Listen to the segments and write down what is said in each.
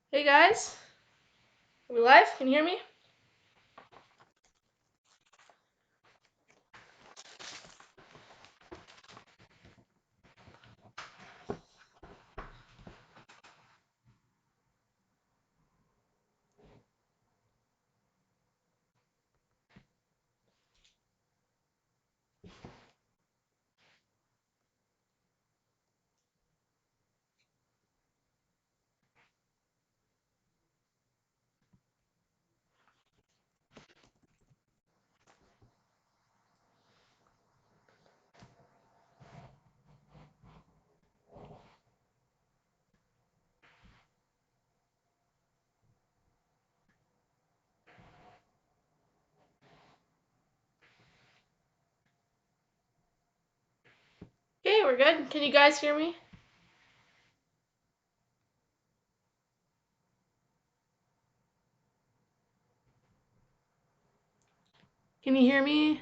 Hey guys, are we live? Can you hear me? Okay, we're good. Can you guys hear me? Can you hear me?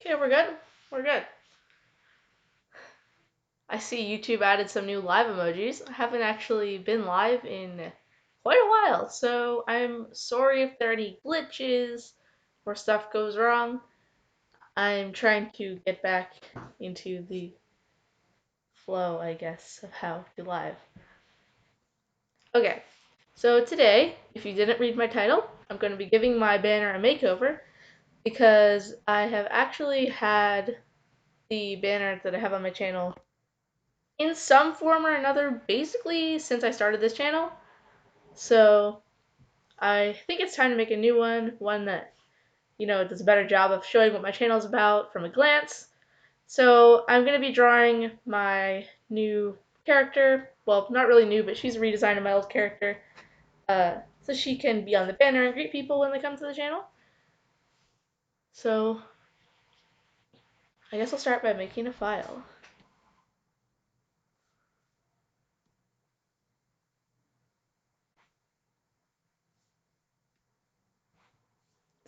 Okay, we're good. We're good. I see YouTube added some new live emojis. I haven't actually been live in quite a while, so I'm sorry if there are any glitches or stuff goes wrong. I'm trying to get back into the flow, I guess, of how to live. Okay, so today, if you didn't read my title, I'm going to be giving my banner a makeover because I have actually had the banner that I have on my channel in some form or another basically since I started this channel. So I think it's time to make a new one that, does a better job of showing what my channel is about from a glance. So I'm going to be drawing my new character. Well, not really new, but she's a redesign of my old character. So she can be on the banner and greet people when they come to the channel. So I guess I'll start by making a file.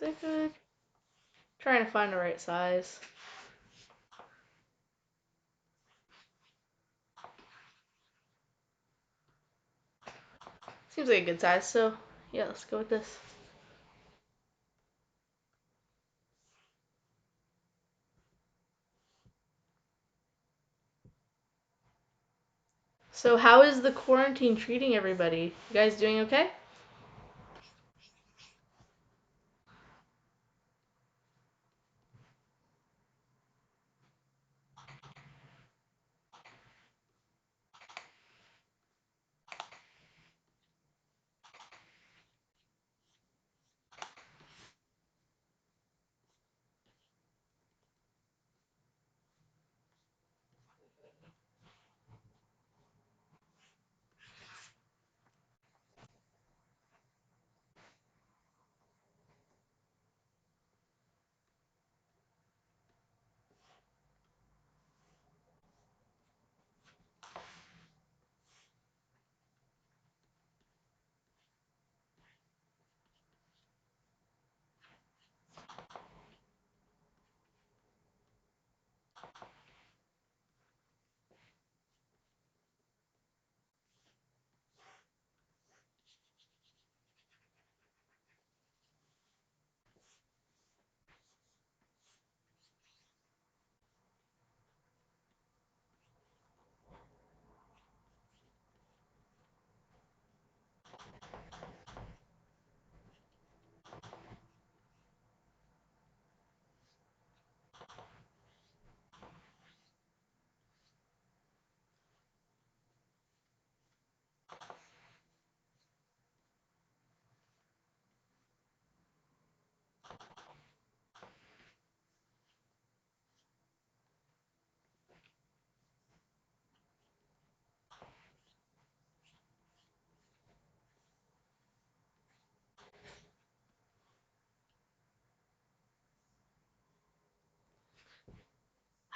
Is that good? Trying to find the right size. Seems like a good size, so yeah, let's go with this. So how is the quarantine treating everybody? You guys doing okay?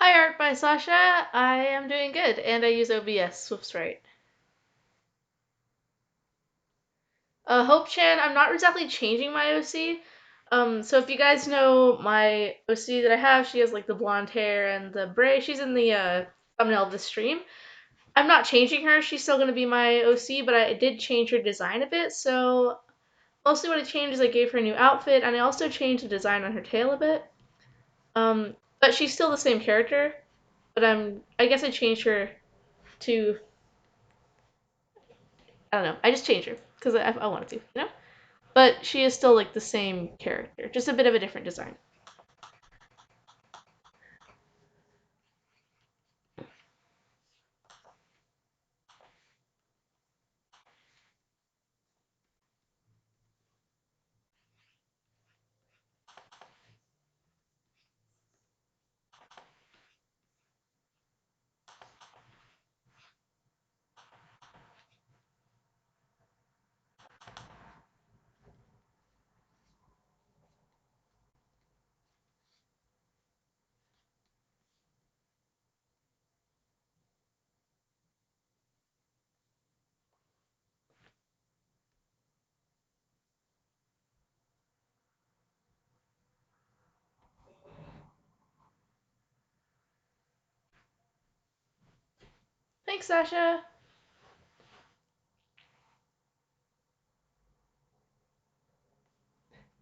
Hi, Art by Sasha. I am doing good, and I use OBS SwiftSprite. Hope Chan, I'm not exactly changing my OC. So if you guys know my OC that I have, she has like the blonde hair and the braid. She's in the thumbnail of the stream. I'm not changing her. She's still gonna be my OC, but I did change her design a bit. So mostly what I changed is I gave her a new outfit, and I also changed the design on her tail a bit. But she's still the same character. But I guess I changed her to I don't know. I just changed her because I wanted to, you know. But she is still like the same character, just a bit of a different design. Thanks, Sasha.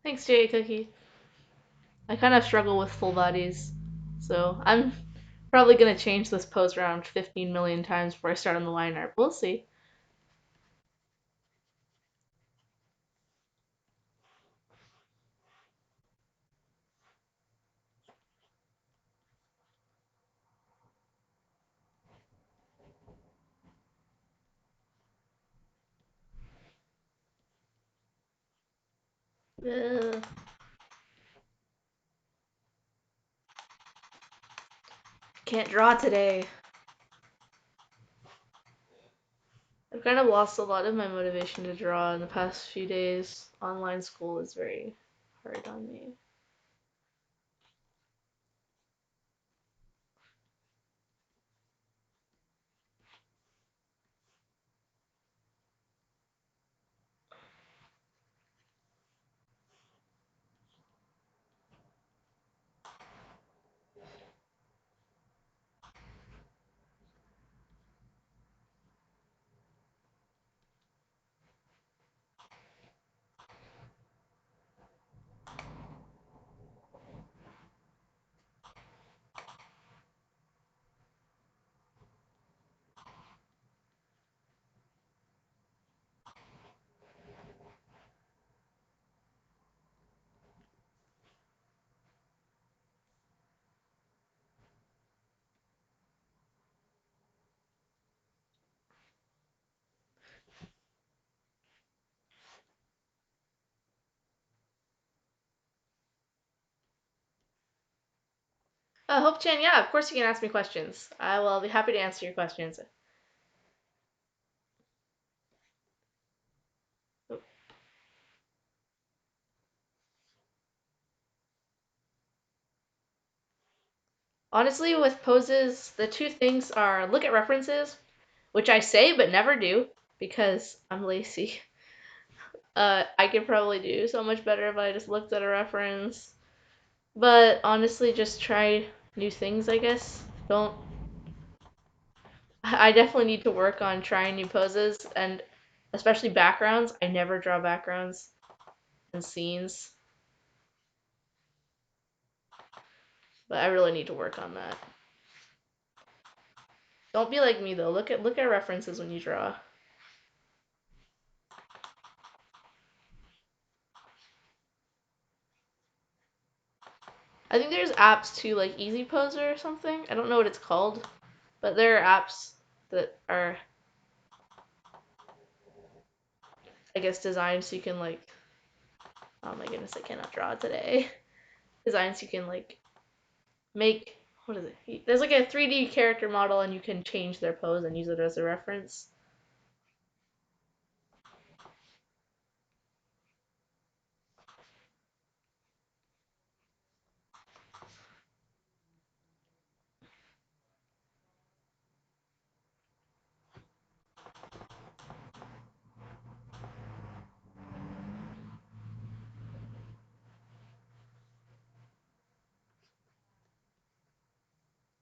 Thanks, Jay Cookie. I kind of struggle with full bodies, so I'm probably gonna change this pose around 15 million times before I start on the line art. We'll see. Ugh, can't draw today. I've kind of lost a lot of my motivation to draw in the past few days. Online school is very hard on me. Hope Chan, yeah, of course you can ask me questions. I will be happy to answer your questions. Honestly, with poses, the two things are look at references, which I say but never do because I'm lazy. I could probably do so much better if I just looked at a reference. But honestly, just try new things, I guess. Don't. I definitely need to work on trying new poses and especially backgrounds. I never draw backgrounds and scenes, but I really need to work on that. Don't be like me though. Look at references when you draw. I think there's apps too, like Easy Poser or something. I don't know what it's called, but there are apps that are, I guess, designed so you can like. Oh my goodness, I cannot draw today. Designed so you can like make what is it? There's like a 3D character model, and you can change their pose and use it as a reference.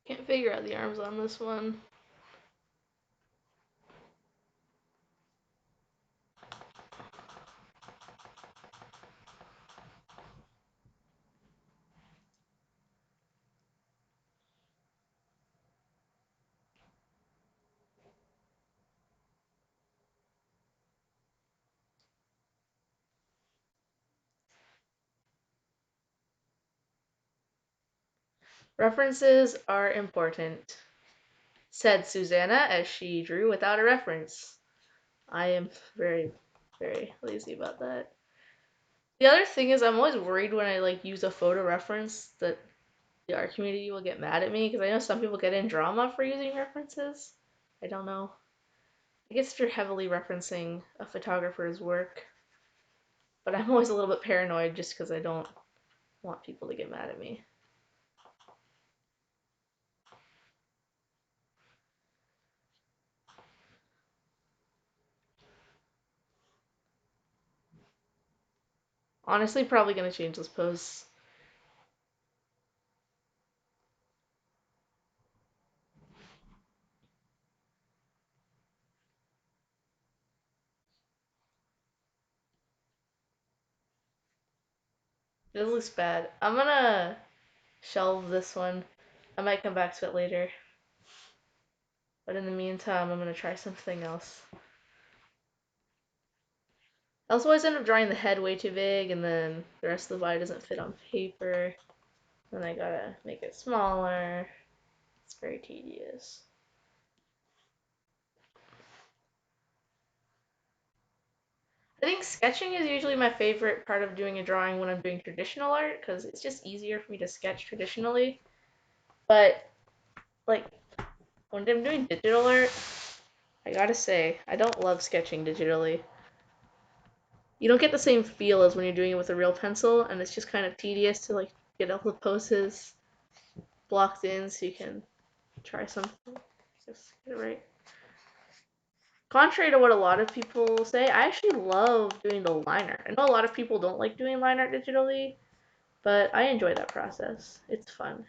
Can't figure out the arms on this one. References are important, said Susanna as she drew without a reference. I am very, very lazy about that. The other thing is I'm always worried when I like use a photo reference that the art community will get mad at me because I know some people get in drama for using references. I don't know. I guess if you're heavily referencing a photographer's work, but I'm always a little bit paranoid just because I don't want people to get mad at me. Honestly, probably gonna change this pose. This looks bad. I'm gonna shelve this one. I might come back to it later. But in the meantime, I'm gonna try something else. I also always end up drawing the head way too big, and then the rest of the body doesn't fit on paper. Then I gotta make it smaller. It's very tedious. I think sketching is usually my favorite part of doing a drawing when I'm doing traditional art, because it's just easier for me to sketch traditionally. But, like, when I'm doing digital art, I gotta say, I don't love sketching digitally. You don't get the same feel as when you're doing it with a real pencil, and it's just kind of tedious to like get all the poses blocked in so you can try something. Just get it right. Contrary to what a lot of people say, I actually love doing the line art. I know a lot of people don't like doing line art digitally, but I enjoy that process. It's fun.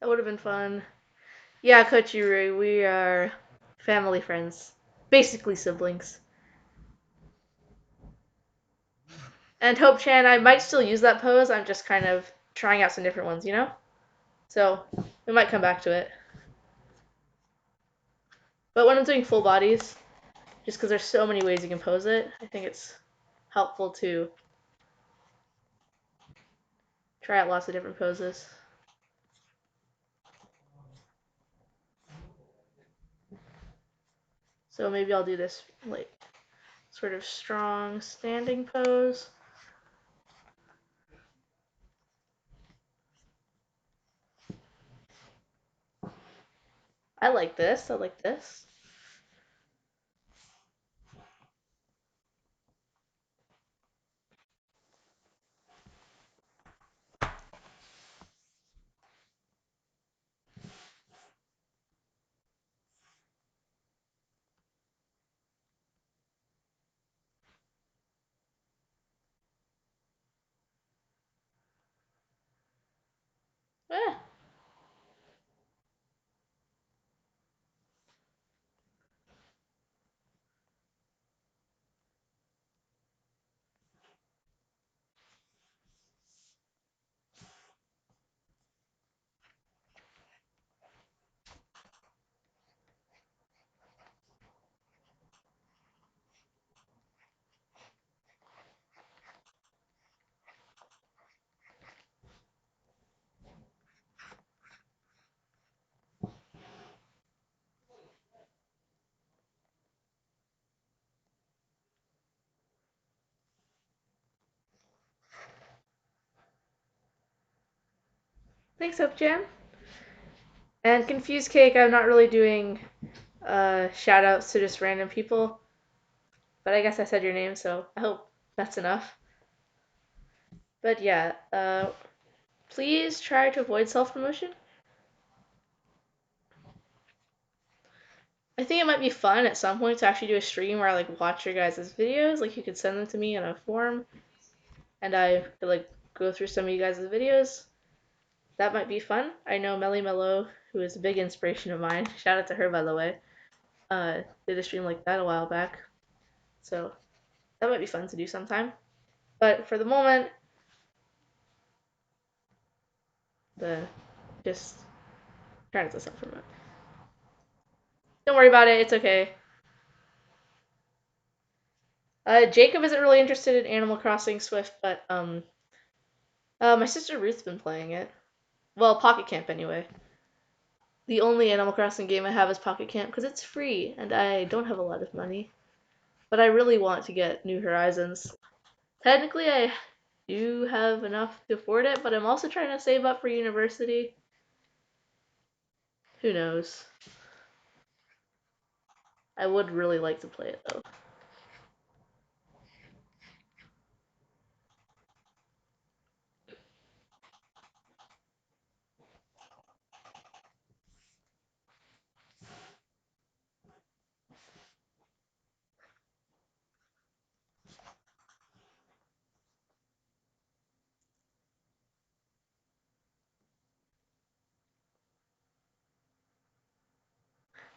That would have been fun. Yeah, Kochirui, we are family friends. Basically siblings. And Hope Chan, I might still use that pose. I'm just kind of trying out some different ones, you know? So we might come back to it. But when I'm doing full bodies, just because there's so many ways you can pose it, I think it's helpful to try out lots of different poses. So maybe I'll do this like sort of strong standing pose. I like this. I like this. Eh. Thanks, Hope Jam. And Confused Cake, I'm not really doing shout outs to just random people, but I guess I said your name, so I hope that's enough. But yeah, please try to avoid self promotion. I think it might be fun at some point to actually do a stream where I like watch your guys' videos. Like you could send them to me in a form, and I could like go through some of you guys' videos. That might be fun. I know Melly Mello, who is a big inspiration of mine. Shout out to her, by the way. Did a stream like that a while back, so that might be fun to do sometime. But for the moment, the just trying to self promote. Don't worry about it. It's okay. Jacob isn't really interested in Animal Crossing Swift, but my sister Ruth's been playing it. Well, Pocket Camp anyway. The only Animal Crossing game I have is Pocket Camp because it's free and I don't have a lot of money. But I really want to get New Horizons. Technically, I do have enough to afford it, but I'm also trying to save up for university. Who knows? I would really like to play it though.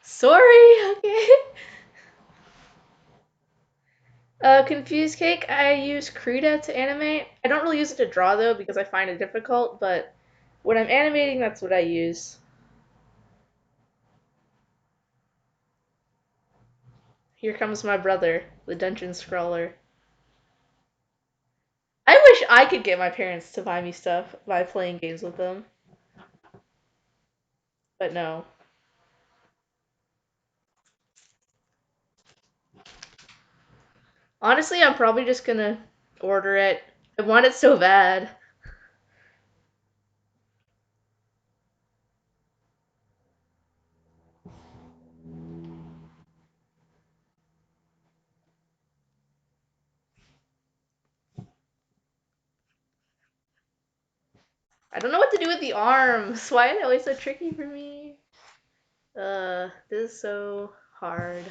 Sorry, okay. Confused Cake, I use Krita to animate. I don't really use it to draw though because I find it difficult, but when I'm animating, that's what I use. Here comes my brother, the dungeon scroller. I wish I could get my parents to buy me stuff by playing games with them, but no. Honestly, I'm probably just gonna order it. I want it so bad. I don't know what to do with the arms. Why are they always so tricky for me? This is so hard.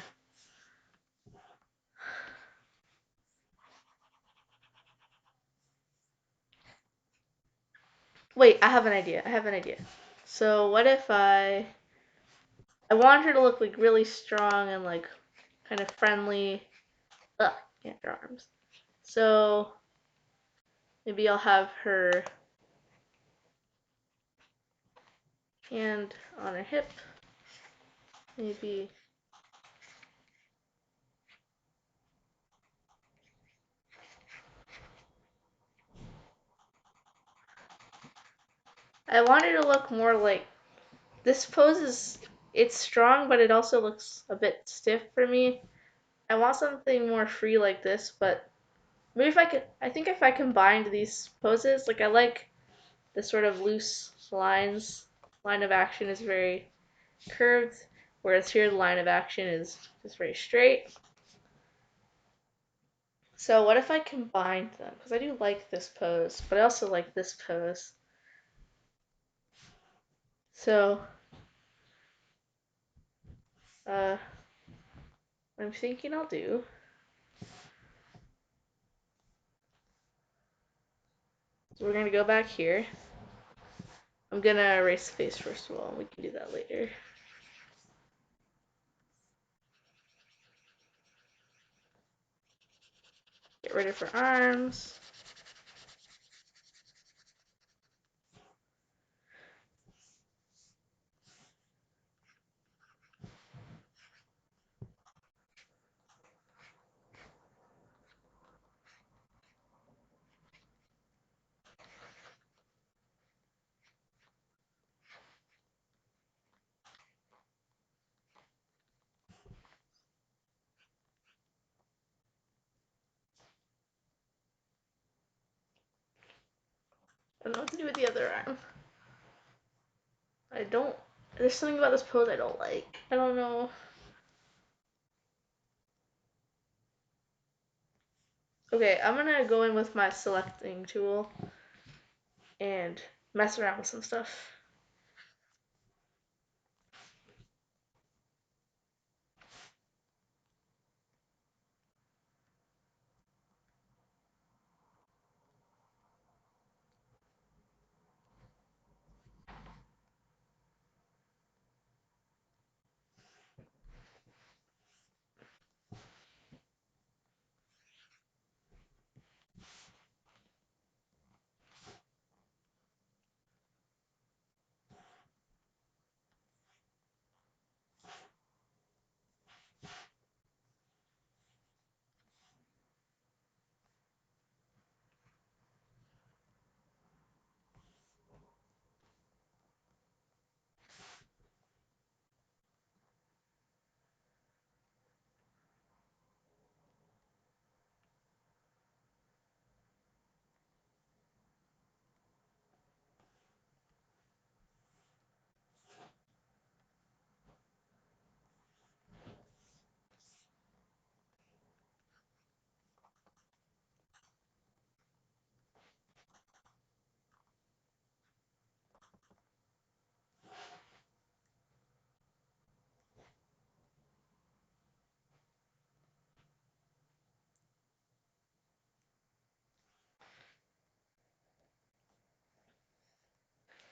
Wait, I have an idea. I have an idea. So what if I want her to look like really strong and like kind of friendly. Ugh, can't draw arms. So maybe I'll have her hand on her hip. Maybe I want her to look more like this pose is it's strong, but it also looks a bit stiff for me. I want something more free like this, but maybe if I could, I think if I combined these poses, like I like the sort of loose lines. Line of action is very curved, whereas here the line of action is just very straight. So what if I combined them? Because I do like this pose, but I also like this pose. So, what I'm thinking I'll do, is we're gonna go back here. I'm gonna erase the face first of all, and we can do that later. Get rid of her arms. I don't know what to do with the other arm. I don't There's something about this pose I don't like. I don't know. Okay, I'm gonna go in with my selecting tool and mess around with some stuff.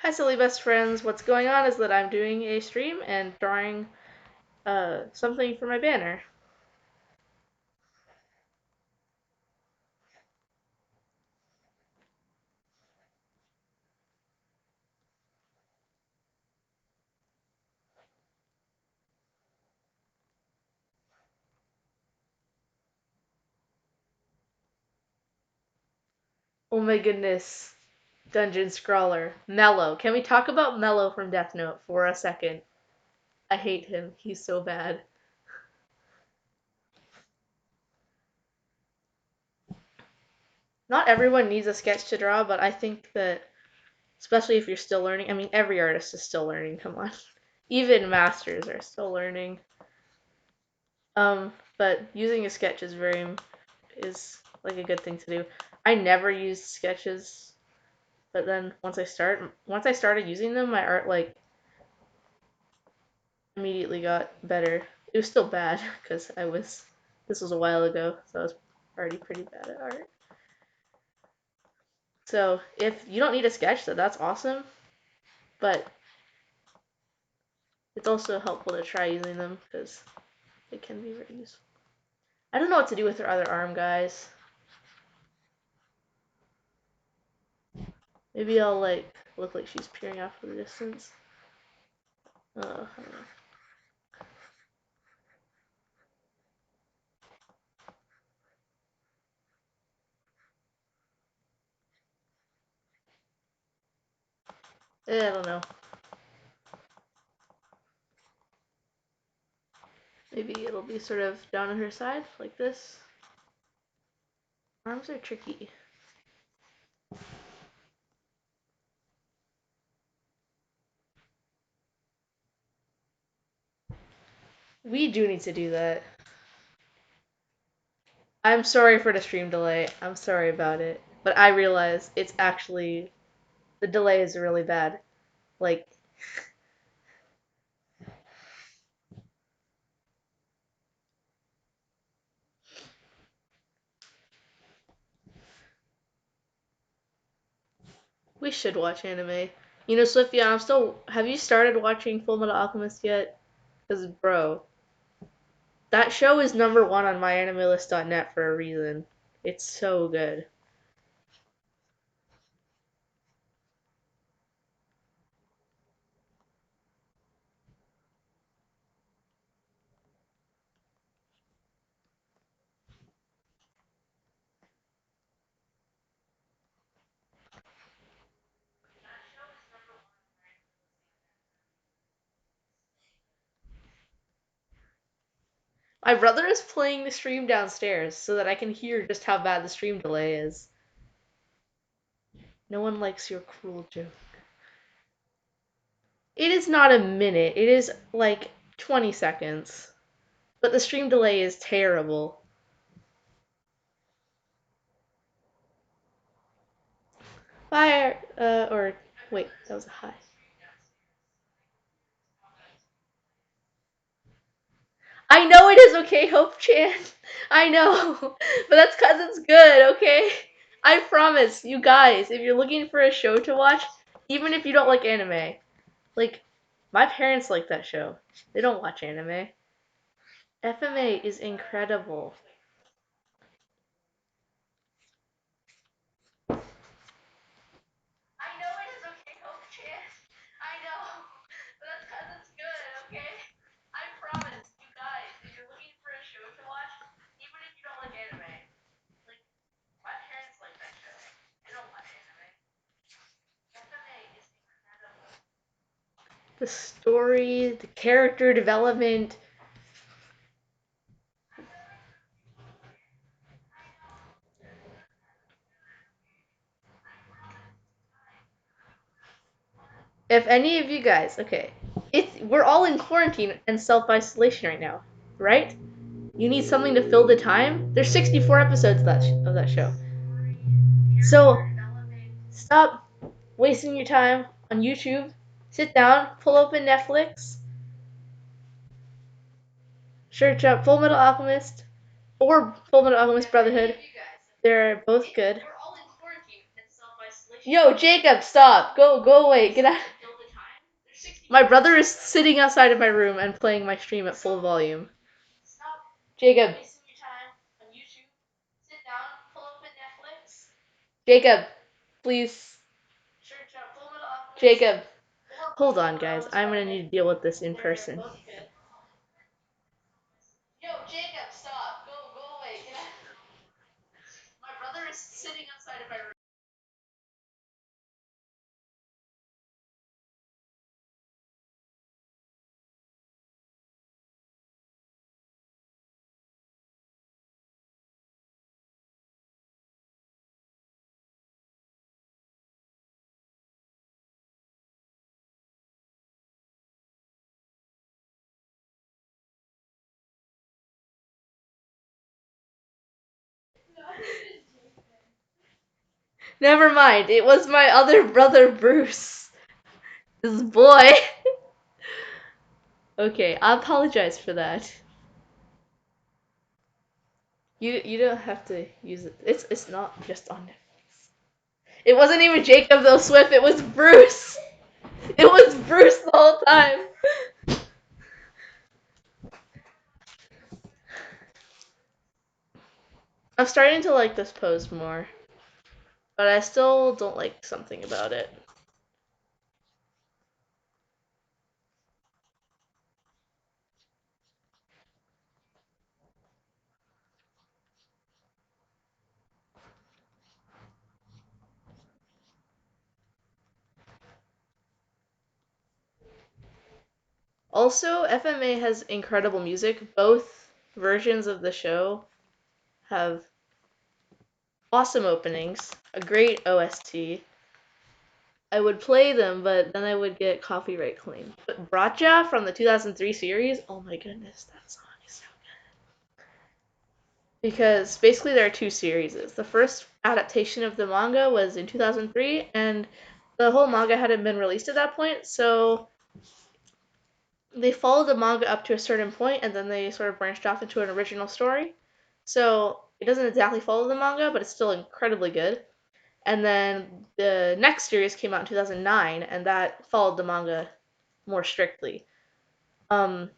Hi, silly best friends. What's going on is that I'm doing a stream and drawing something for my banner. Oh my goodness. Dungeon Scrawler. Mello. Can we talk about Mello from Death Note for a second? I hate him. He's so bad. Not everyone needs a sketch to draw, but I think that, especially if you're still learning, I mean, every artist is still learning, come on. Even masters are still learning. But using a sketch is like a good thing to do. I never used sketches, but then once I started using them, my art like immediately got better. It was still bad because this was a while ago, so I was already pretty bad at art. So if you don't need a sketch, that's awesome. But it's also helpful to try using them because it can be very useful. I don't know what to do with her other arm, guys. Maybe I'll like look like she's peering off in the distance. I don't know. I don't know. Maybe it'll be sort of down on her side, like this. Arms are tricky. We do need to do that. I'm sorry for the stream delay. I'm sorry about it. But I realize it's actually, the delay is really bad. Like, we should watch anime. You know, Sophia, I'm still. Have you started watching Full Metal Alchemist yet? Because, bro, that show is number one on myanimelist.net for a reason. It's so good. My brother is playing the stream downstairs so that I can hear just how bad the stream delay is. No one likes your cruel joke. It is not a minute. It is like 20 seconds. But the stream delay is terrible. Fire, or wait, that was a high. I know it is okay, Hope Chan. I know, but that's because it's good, okay? I promise, you guys, if you're looking for a show to watch, even if you don't like anime, like, my parents like that show. They don't watch anime. FMA is incredible. I know it is okay, Hope Chan. I know, but that's because it's good, okay? I promise, you guys, if you're looking for a show to watch, even if you don't like anime, like, my parents like that show. They don't watch anime. FMA is incredible. The story, the character development. If any of you guys, okay, we're all in quarantine and self isolation right now, right? You need something to fill the time. There's 64 episodes of that show. So stop wasting your time on YouTube. Sit down, pull open Netflix, search up Full Metal Alchemist or Full Metal Alchemist Brotherhood. They're both good. Yo, Jacob, stop. Go away. Get out. My brother is sitting outside of my room and playing my stream at full volume. Jacob. Jacob, please. Jacob. Hold on, guys. I'm gonna need to deal with this in person. Yo, Jacob, stop. Go away. Get out. My brother is sitting outside of my room. Never mind. It was my other brother, Bruce. This boy. Okay, I apologize for that. You don't have to use it. It's not just on Netflix. It wasn't even Jacob though, Swift. It was Bruce. It was Bruce the whole time. I'm starting to like this pose more, but I still don't like something about it. Also, FMA has incredible music. Both versions of the show have awesome openings, a great OST. I would play them, but then I would get copyright claimed. But Bracha from the 2003 series, oh my goodness, that song is so good. Because basically there are two series. The first adaptation of the manga was in 2003, and the whole manga hadn't been released at that point, so they followed the manga up to a certain point, and then they sort of branched off into an original story. So it doesn't exactly follow the manga, but it's still incredibly good. And then the next series came out in 2009, and that followed the manga more strictly. Um,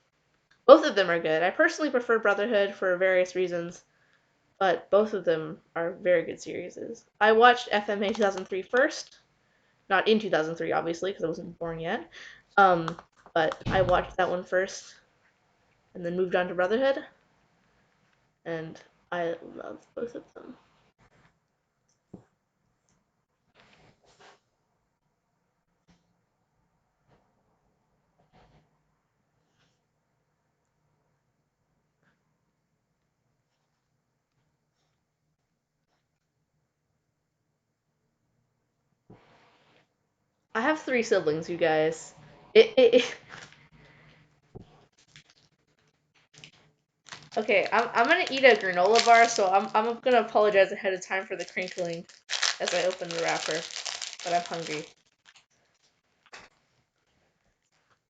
Both of them are good. I personally prefer Brotherhood for various reasons, but both of them are very good series. I watched FMA 2003 first, not in 2003, obviously, because I wasn't born yet. Um, but I watched that one first, and then moved on to Brotherhood, and I love both of them. I have three siblings, you guys. it. Okay, I'm gonna eat a granola bar, so I'm gonna apologize ahead of time for the crinkling as I open the wrapper, but I'm hungry.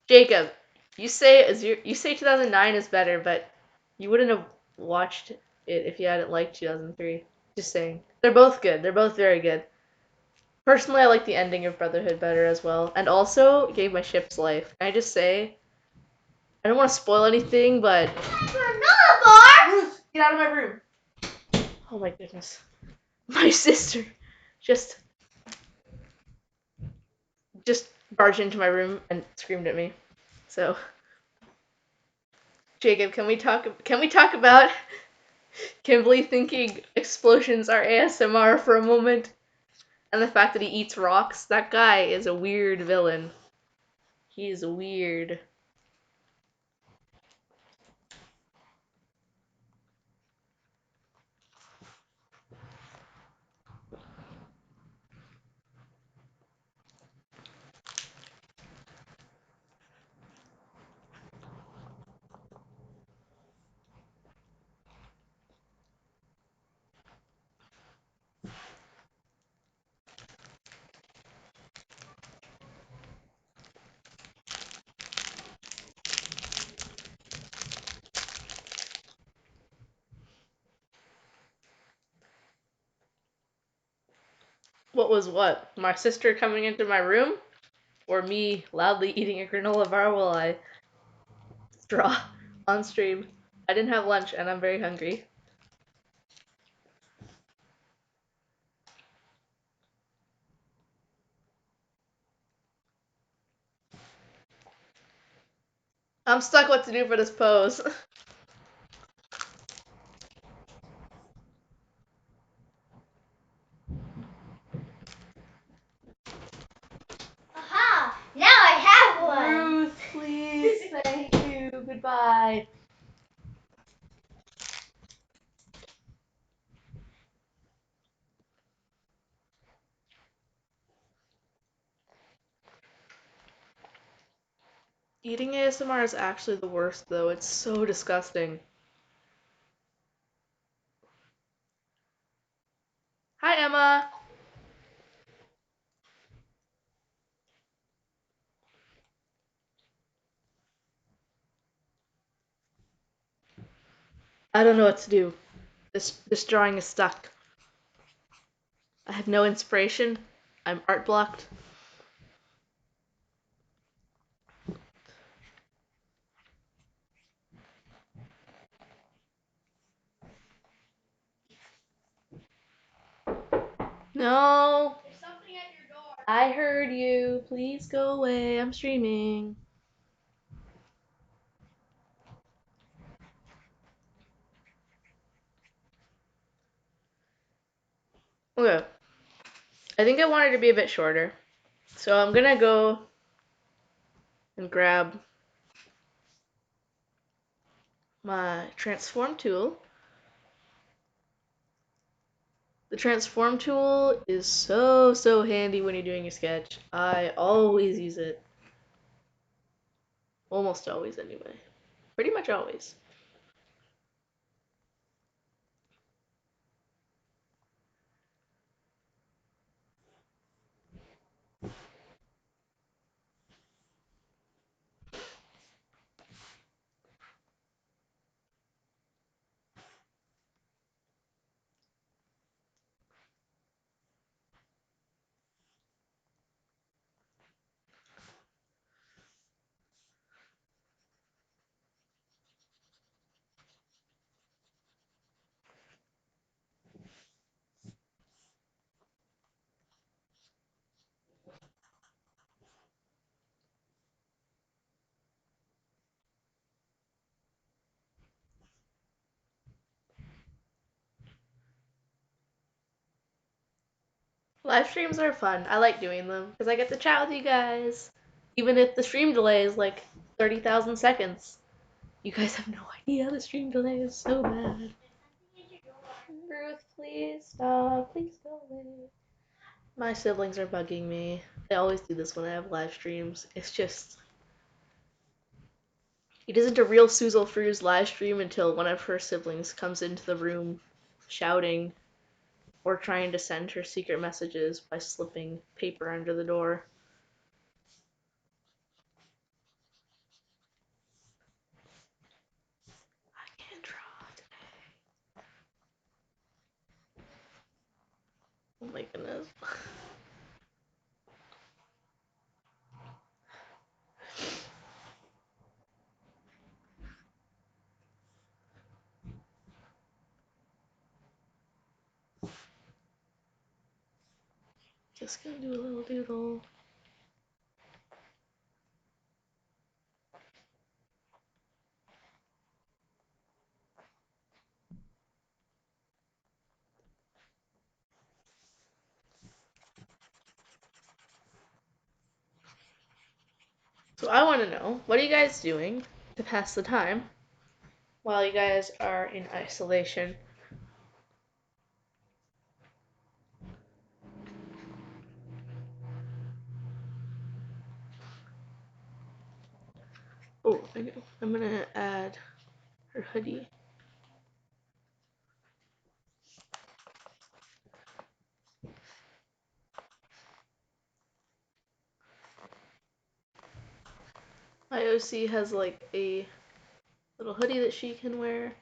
Jacob, you say 2009 is better, but you wouldn't have watched it if you hadn't liked 2003. Just saying. They're both good. They're both very good. Personally, I like the ending of Brotherhood better as well, and also gave my ship's life. Can I just say, I don't want to spoil anything, but Granola bar! Ruth, get out of my room. Oh my goodness. My sister just just barged into my room and screamed at me. So, Jacob, can we talk about Kimberly thinking explosions are ASMR for a moment? And the fact that he eats rocks? That guy is a weird villain. He's weird. What was what? My sister coming into my room? Or me loudly eating a granola bar while I draw on stream? I didn't have lunch and I'm very hungry. I'm stuck what to do for this pose. Aha! Now I have one! Ruth, please, thank you. Goodbye. Eating ASMR is actually the worst, though. It's so disgusting. Hi, Emma. I don't know what to do. This drawing is stuck. I have no inspiration. I'm art blocked. No. There's something at your door. I heard you. Please go away. I'm streaming. Okay. I think I want it to be a bit shorter. So I'm gonna go and grab my transform tool. The transform tool is so handy when you're doing a sketch. I always use it. Almost always, anyway. Pretty much always. Live streams are fun. I like doing them because I get to chat with you guys. Even if the stream delay is like 30,000 seconds. You guys have no idea the stream delay is so bad. Ruth, please stop. Please go away. My siblings are bugging me. They always do this when I have live streams. It's just It isn't a real Suzel Fru's live stream until one of her siblings comes into the room shouting or trying to send her secret messages by slipping paper under the door. I can't draw today. Oh my goodness. Just gonna do a little doodle. So I want to know, what are you guys doing to pass the time while you guys are in isolation? Oh, I know. I'm gonna add her hoodie. My OC has like a little hoodie that she can wear,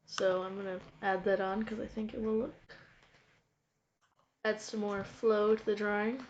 so I'm gonna add that on because I think it will look add some more flow to the drawing.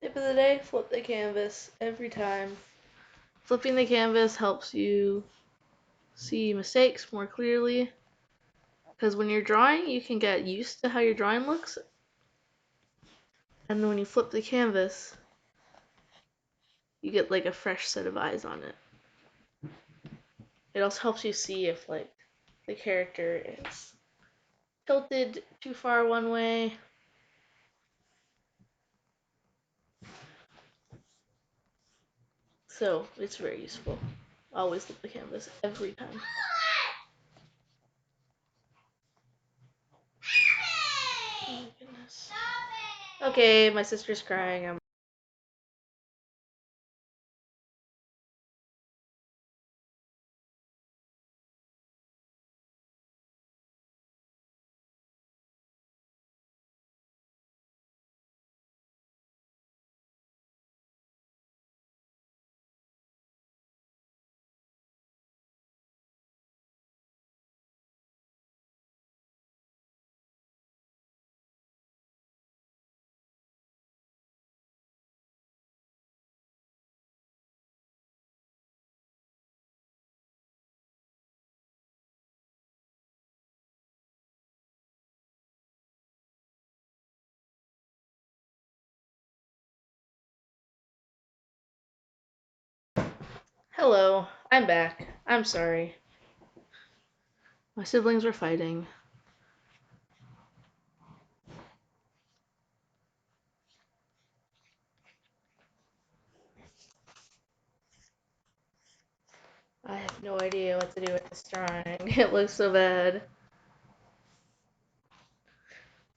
Tip of the day, flip the canvas every time. Flipping the canvas helps you see mistakes more clearly, because when you're drawing, you can get used to how your drawing looks, and then when you flip the canvas, you get like a fresh set of eyes on it. It also helps you see if like the character is tilted too far one way. So it's very useful. Always flip the canvas every time. Oh my goodness. Okay, my sister's crying. I'm Hello, I'm back. I'm sorry. My siblings were fighting. I have no idea what to do with this drawing. It looks so bad.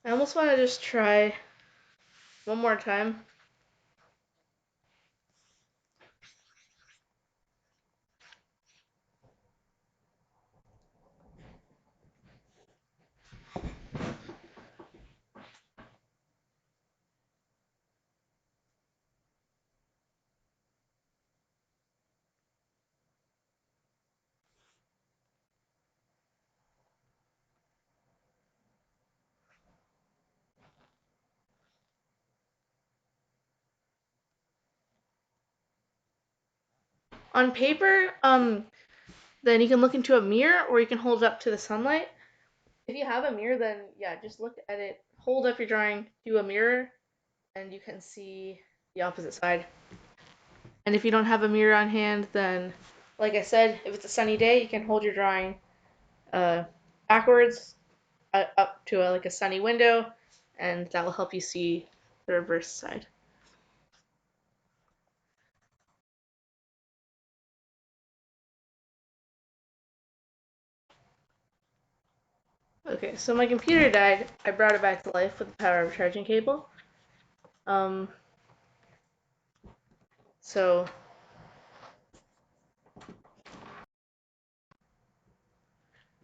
I almost want to just try one more time. On paper, then you can look into a mirror or you can hold it up to the sunlight. If you have a mirror, then yeah, just look at it, hold up your drawing to a mirror, and you can see the opposite side. And if you don't have a mirror on hand, then, like I said, if it's a sunny day, you can hold your drawing uh, backwards up to like a sunny window, and that will help you see the reverse side. Okay, so my computer died. I brought it back to life with the power of a charging cable. Um, so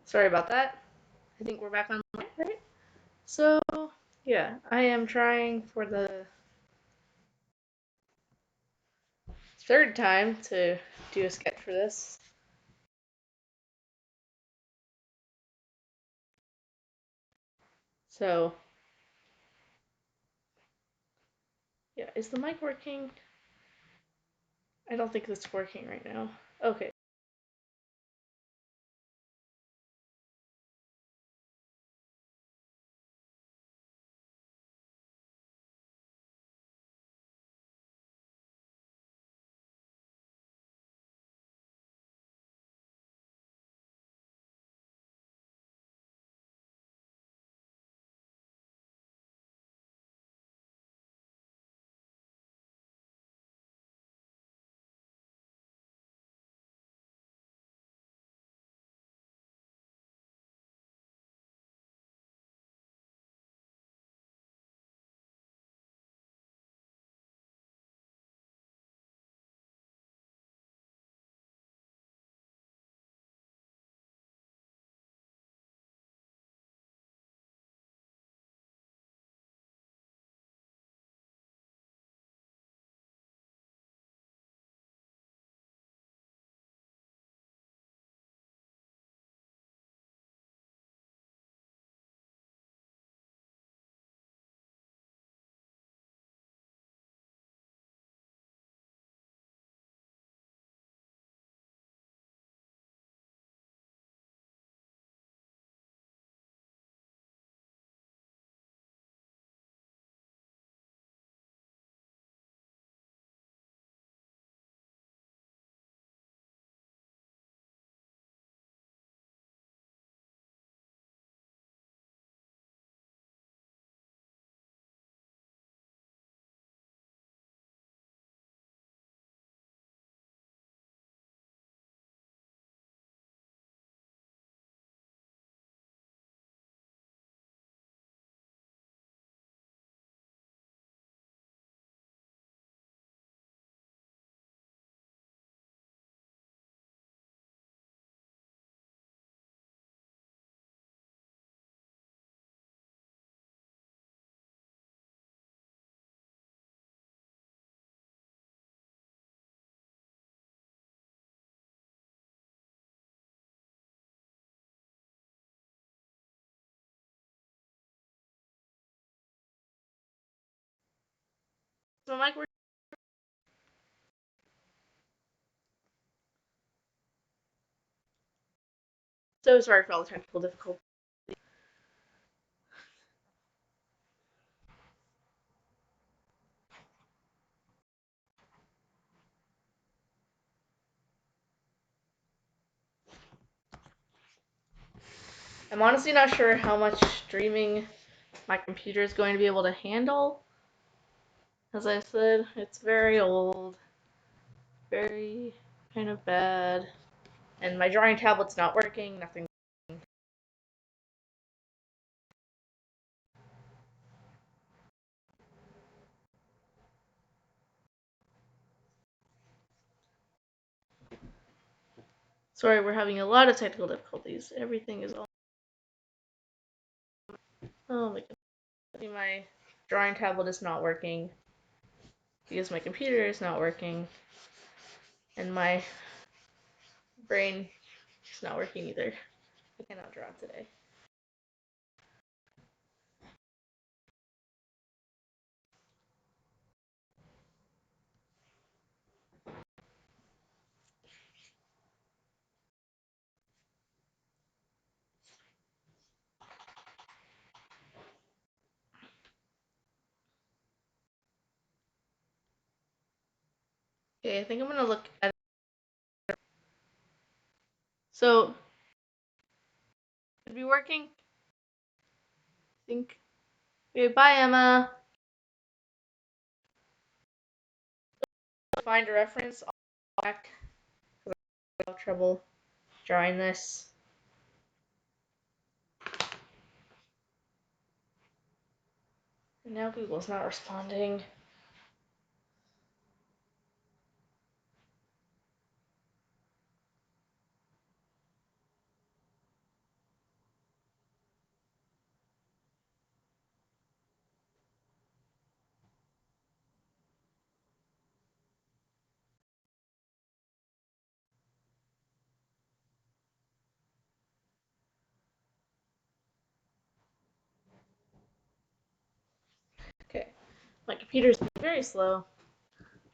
sorry about that. I think we're back on, right? So yeah, I am trying for the third time to do a sketch for this. So yeah, is the mic working? I don't think it's working right now. Okay. So mic working? So sorry for all the technical difficulties. I'm honestly not sure how much streaming my computer is going to be able to handle. As I said, it's very old, very kind of bad, and my drawing tablet's not working, nothing. Sorry, we're having a lot of technical difficulties. Everything is all. Oh my god. My drawing tablet is not working because my computer is not working, and my brain is not working either. I cannot draw today. Okay, I think I'm gonna look at it. So, should be working? I think. Okay, bye, Emma. Find a reference. I'll back because I have trouble drawing this. And now Google's not responding. Okay, my computer's very slow.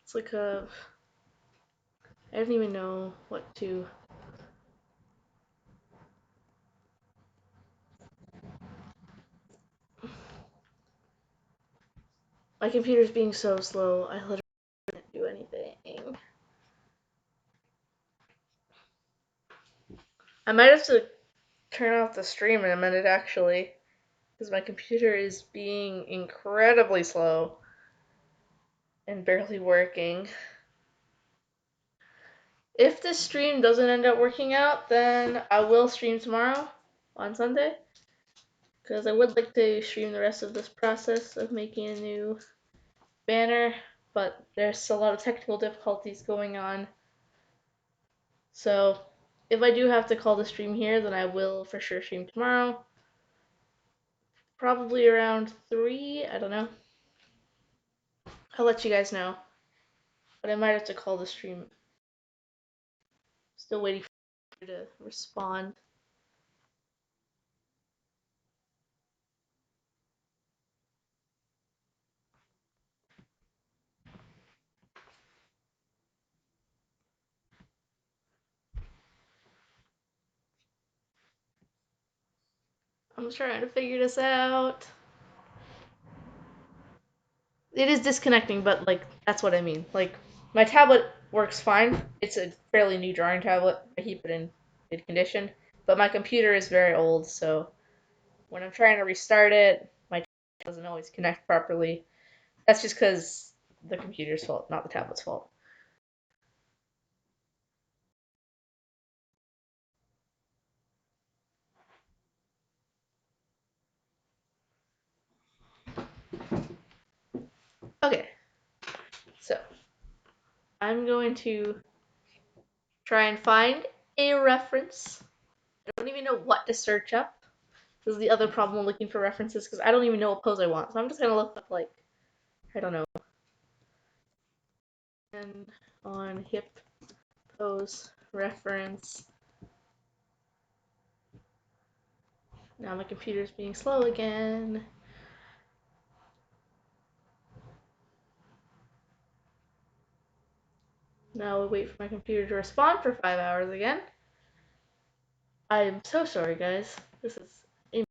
It's like a. I don't even know what to. My computer's being so slow. I literally can't do anything. I might have to turn off the stream in a minute actually, because my computer is being incredibly slow and barely working. If this stream doesn't end up working out, then I will stream tomorrow on Sunday, because I would like to stream the rest of this process of making a new banner, but there's a lot of technical difficulties going on. So if I do have to call the stream here, then I will for sure stream tomorrow. Probably around 3, I don't know. I'll let you guys know. But I might have to call the stream. Still waiting for you to respond. I'm trying to figure this out. It is disconnecting, but like that's what I mean. Like my tablet works fine. It's a fairly new drawing tablet. I keep it in good condition. But my computer is very old, so when I'm trying to restart it, my tablet doesn't always connect properly. That's just because the computer's fault, not the tablet's fault. Okay, so I'm going to try and find a reference. I don't even know what to search up. This is the other problem looking for references because I don't even know what pose I want. So I'm just gonna look up like I don't know. And on hip pose reference. Now my computer's being slow again. Now we wait for my computer to respond for 5 hours again. I am so sorry, guys. This is a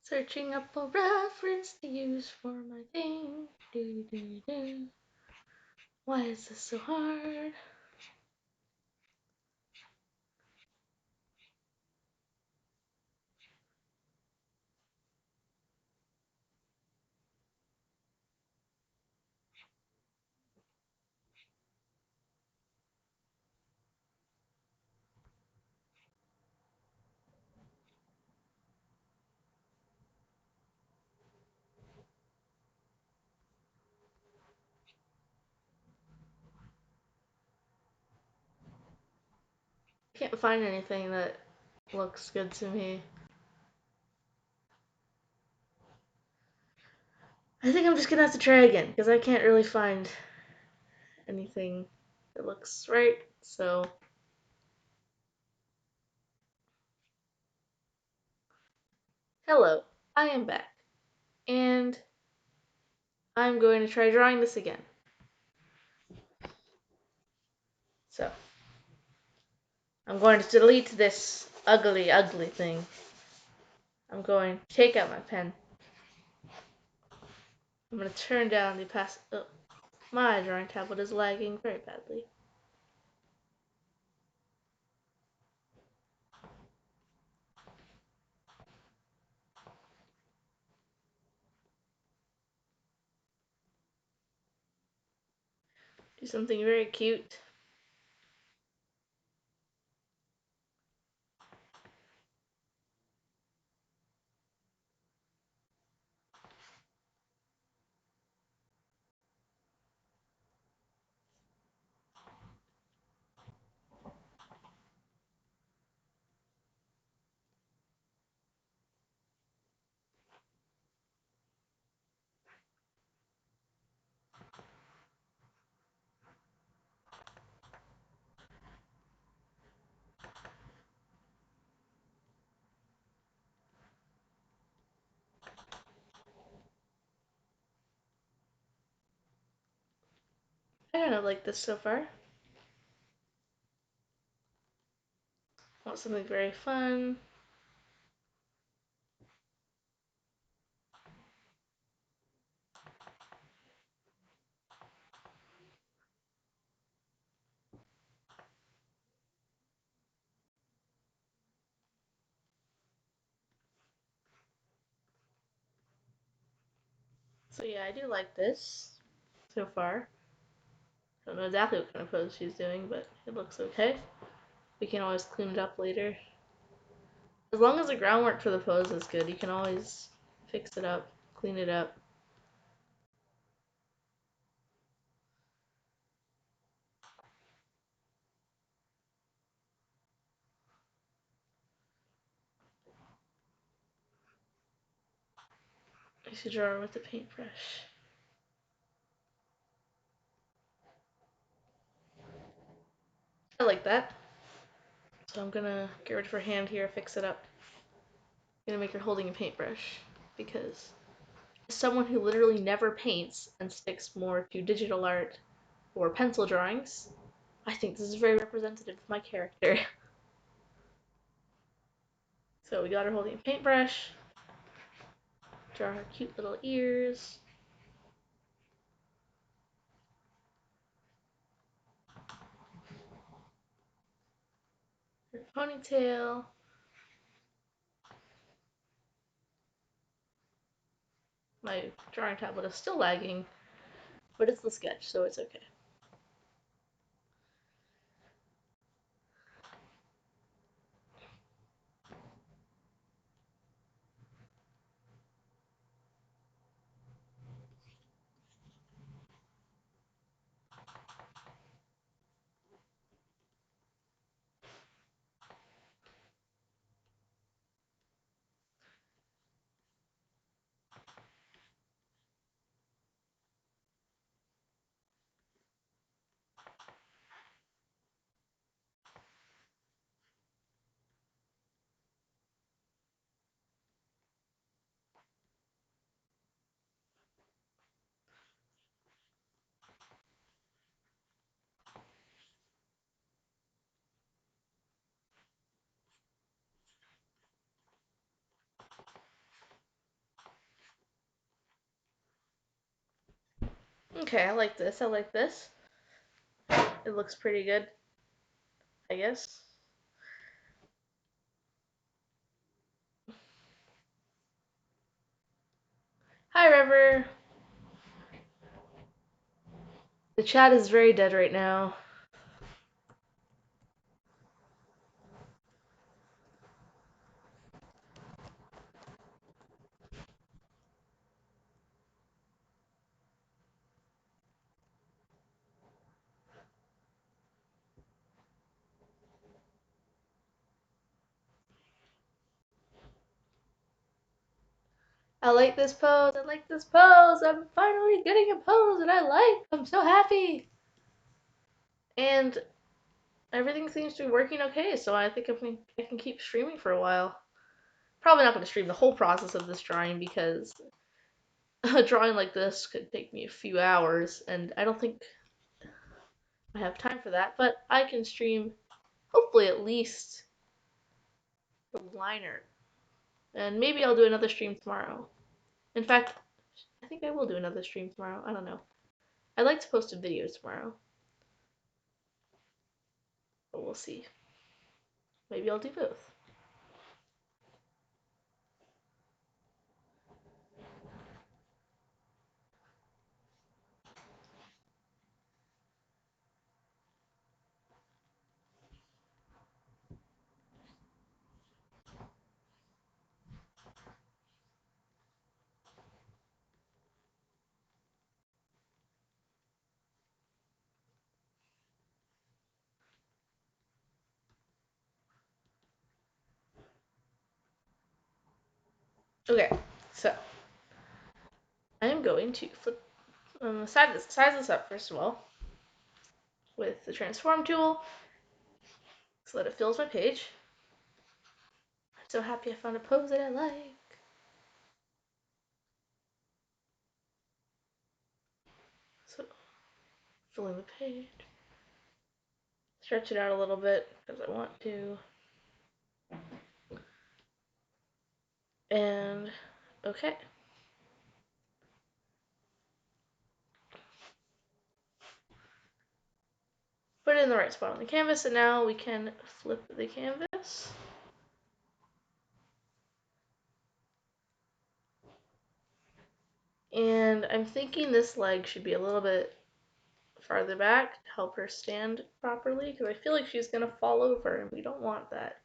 Searching up a reference to use for my thing. Do, do, do. Why is this so hard? Can't find anything that looks good to me. I think I'm just gonna have to try again because I can't really find anything that looks right. So, hello, I am back, and I'm going to try drawing this again. So, I'm going to delete this ugly, ugly thing. I'm going to take out my pen. I'm going to turn down the Oh, my drawing tablet is lagging very badly. Do something very cute. I kind of like this so far. I want something very fun. So yeah, I do like this so far. I don't know exactly what kind of pose she's doing, but it looks okay. We can always clean it up later. As long as the groundwork for the pose is good, you can always fix it up, clean it up. I should draw her with the paintbrush. I like that. So I'm gonna get rid of her hand here, fix it up. I'm gonna make her holding a paintbrush because as someone who literally never paints and sticks more to digital art or pencil drawings, I think this is very representative of my character. So we got her holding a paintbrush, draw her cute little ears, her ponytail. My drawing tablet is still lagging, but it's the sketch, so it's okay. Okay, I like this. I like this. It looks pretty good, I guess. Hi, River. The chat is very dead right now. I like this pose. I like this pose. I'm finally getting a pose that I like. I'm so happy. And everything seems to be working okay, so I think I can keep streaming for a while. Probably not going to stream the whole process of this drawing because a drawing like this could take me a few hours, and I don't think I have time for that. But I can stream, hopefully, at least the liner. And maybe I'll do another stream tomorrow. In fact, I think I will do another stream tomorrow. I don't know. I'd like to post a video tomorrow, but we'll see. Maybe I'll do both. Okay, so I am going to flip size this up first of all with the transform tool so that it fills my page. I'm so happy I found a pose that I like. So filling the page, stretch it out a little bit because I want to, and okay. Put it in the right spot on the canvas, and now we can flip the canvas. And I'm thinking this leg should be a little bit farther back to help her stand properly because I feel like she's going to fall over and we don't want that.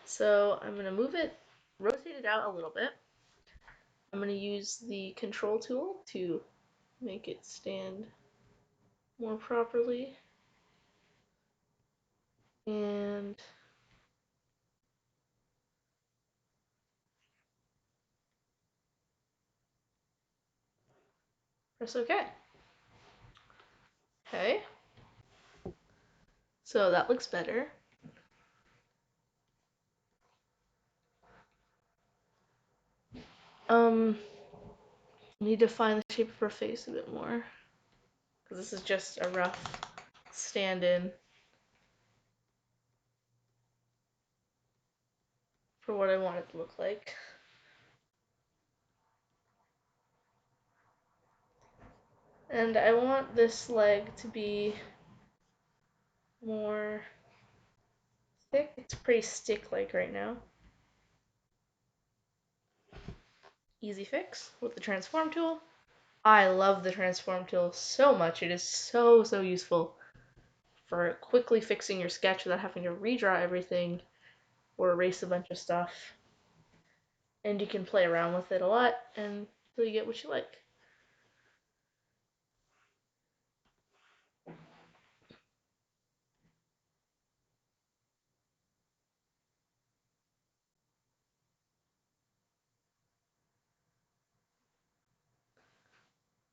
So I'm going to move it, rotate it out a little bit. I'm going to use the control tool to make it stand more properly. And press OK. Okay. So that looks better. Need to find the shape of her face a bit more because this is just a rough stand-in for what I want it to look like. And I want this leg to be more thick. It's pretty stick-like right now. Easy fix with the transform tool. I love the transform tool so much. It is so useful for quickly fixing your sketch without having to redraw everything or erase a bunch of stuff. And you can play around with it a lot until you get what you like.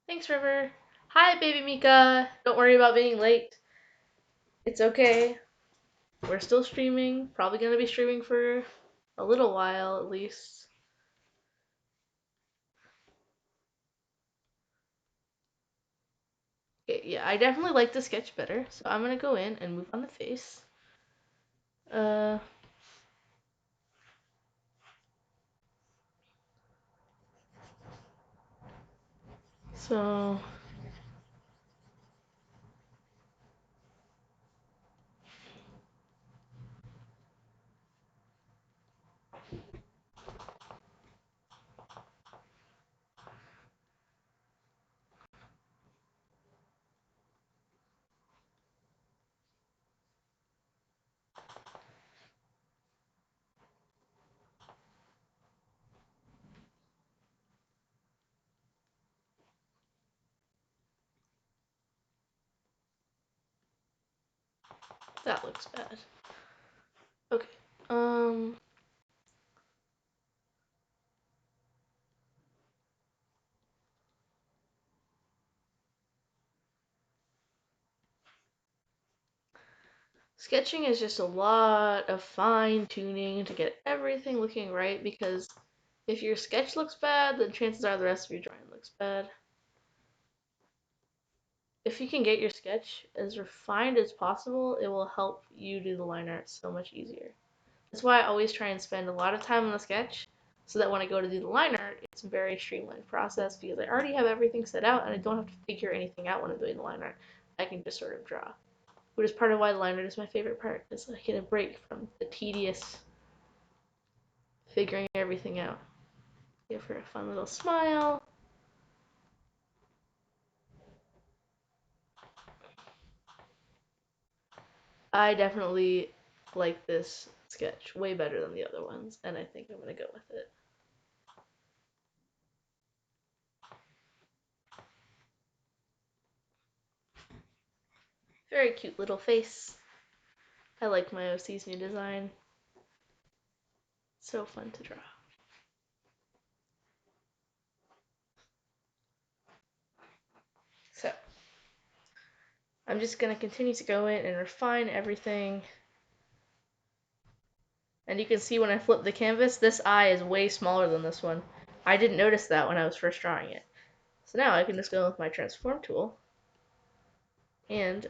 Thanks, River. Hi, baby Mika. Don't worry about being late. It's okay. We're still streaming. Probably gonna be streaming for a little while at least. Okay, yeah, I definitely like the sketch better, so I'm gonna go in and move on the face. Uh, so That looks bad. Okay. Um, Sketching is just a lot of fine tuning to get everything looking right because if your sketch looks bad, then chances are the rest of your drawing looks bad. If you can get your sketch as refined as possible, it will help you do the line art so much easier. That's why I always try and spend a lot of time on the sketch so that when I go to do the line art, it's a very streamlined process because I already have everything set out and I don't have to figure anything out when I'm doing the line art. I can just sort of draw. Which is part of why the line art is my favorite part, because I get a break from the tedious figuring everything out. Give her a fun little smile. I definitely like this sketch way better than the other ones, and I think I'm gonna go with it. Very cute little face. I like my OC's new design. So fun to draw. So, I'm just gonna continue to go in and refine everything. And you can see when I flip the canvas, this eye is way smaller than this one. I didn't notice that when I was first drawing it. So now I can just go with my transform tool and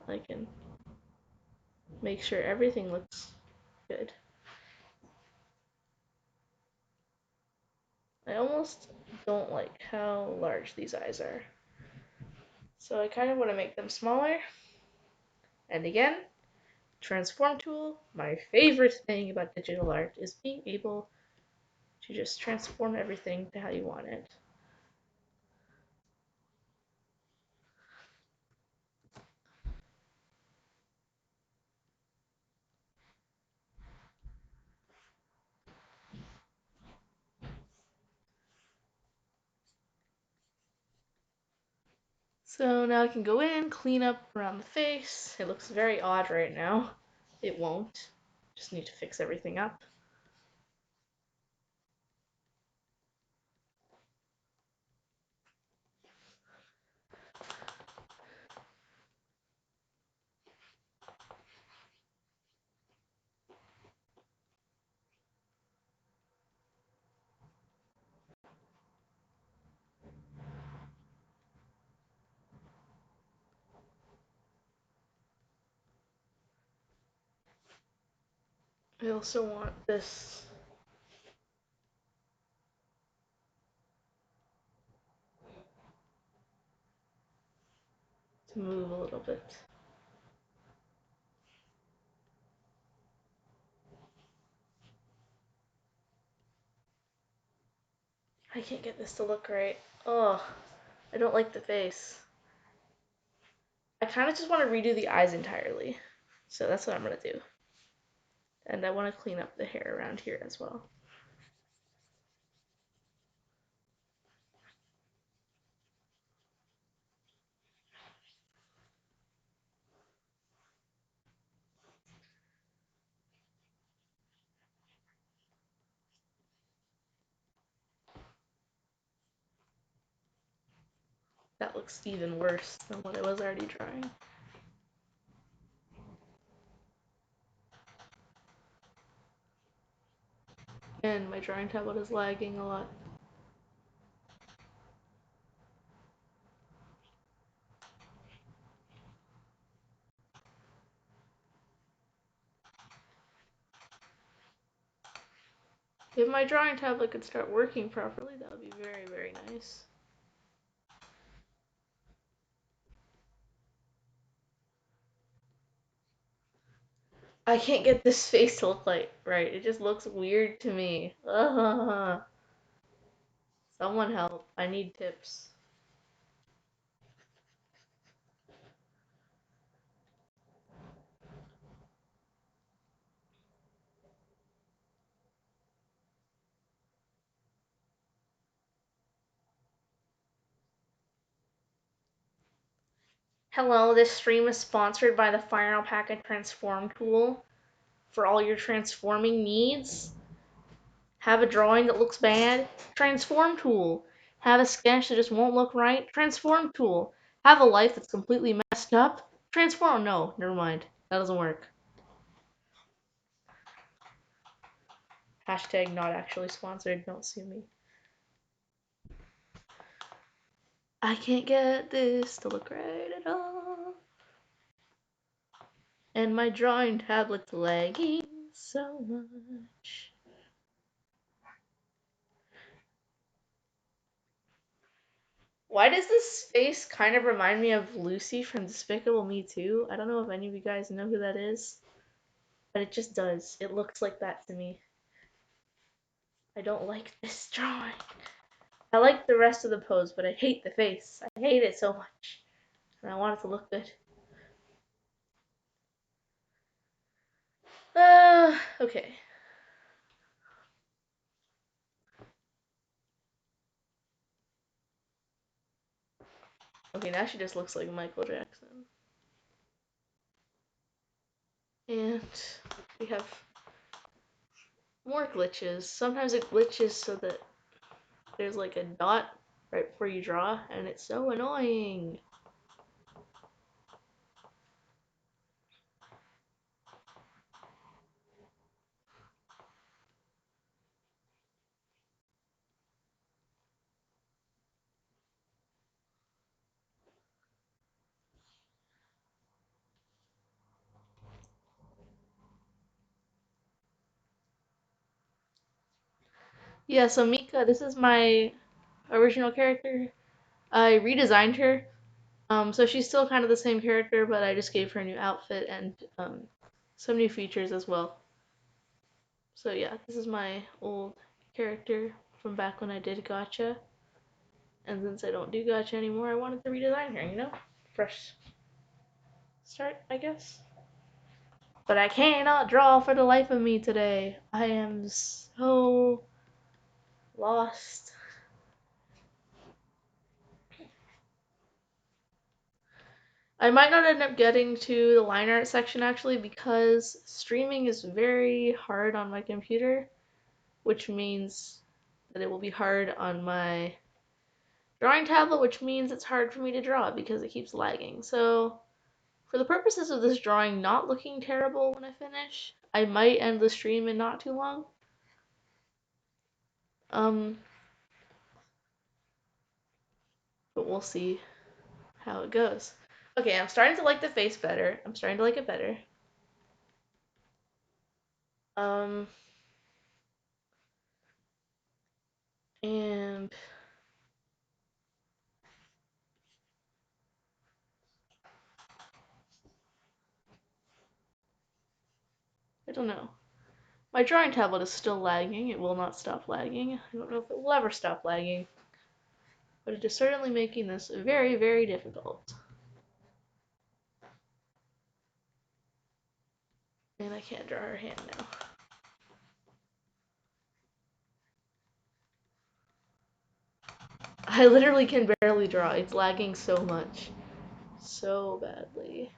I can make sure everything looks good. I almost don't like how large these eyes are. So I kind of want to make them smaller. And again, transform tool, my favorite thing about digital art is being able to just transform everything to how you want it. So now I can go in, clean up around the face. It looks very odd right now. It won't. Just need to fix everything up. I also want this to move a little bit. I can't get this to look right. Oh, I don't like the face. I kind of just want to redo the eyes entirely. So that's what I'm going to do. And I want to clean up the hair around here as well. That looks even worse than what I was already drawing. And my drawing tablet is lagging a lot. If my drawing tablet could start working properly, that would be very, very nice. I can't get this face to look like right. It just looks weird to me. Ugh. Someone help. I need tips. Hello, this stream is sponsored by the Fire Alpaca Transform tool for all your transforming needs. Have a drawing that looks bad? Transform tool. Have a sketch that just won't look right? Transform tool. Have a life that's completely messed up? Transform. No, never mind. That doesn't work. Hashtag not actually sponsored. Don't sue me. I can't get this to look right at all. And my drawing tablet's lagging so much. Why does this face kind of remind me of Lucy from Despicable Me 2? I don't know if any of you guys know who that is, but it just does. It looks like that to me. I don't like this drawing. I like the rest of the pose, but I hate the face. I hate it so much. And I want it to look good. Okay. Okay, now she just looks like Michael Jackson. And we have more glitches. Sometimes it glitches so that there's like a dot right before you draw, and it's so annoying. Yeah, so Mika, this is my original character. I redesigned her. So she's still kind of the same character, but I just gave her a new outfit and some new features as well. So yeah, this is my old character from back when I did Gacha. And since I don't do Gacha anymore, I wanted to redesign her, you know? Fresh start, I guess. But I cannot draw for the life of me today. I am so lost. I might not end up getting to the line art section actually because streaming is very hard on my computer, which means that it will be hard on my drawing tablet, which means it's hard for me to draw because it keeps lagging. So, for the purposes of this drawing not looking terrible when I finish, I might end the stream in not too long. Um, but we'll see how it goes. Okay, I'm starting to like the face better. I'm starting to like it better. Um, and I don't know. My drawing tablet is still lagging. It will not stop lagging. I don't know if it will ever stop lagging. But it is certainly making this very, very difficult. And I can't draw her hand now. I literally can barely draw. It's lagging so much. So badly.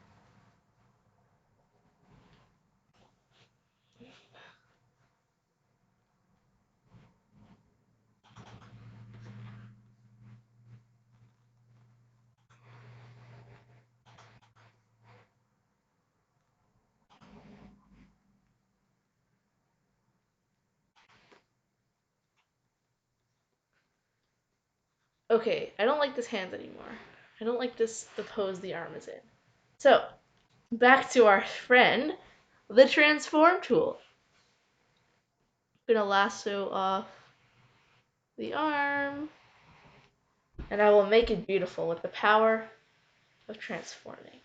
Okay, I don't like this hand anymore. I don't like the pose the arm is in. So, back to our friend, the transform tool. I'm gonna lasso off the arm, and I will make it beautiful with the power of transforming.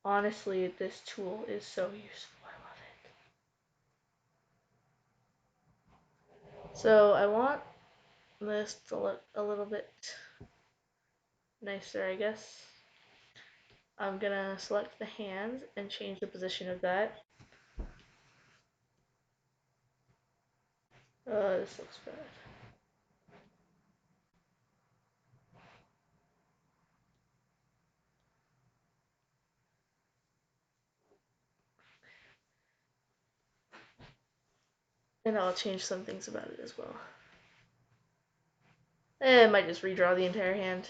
Honestly, this tool is so useful. I love it. So I want this to look a little bit nicer, I guess. I'm gonna select the hand and change the position of that. This looks bad. And I'll change some things about it as well. I might just redraw the entire hand.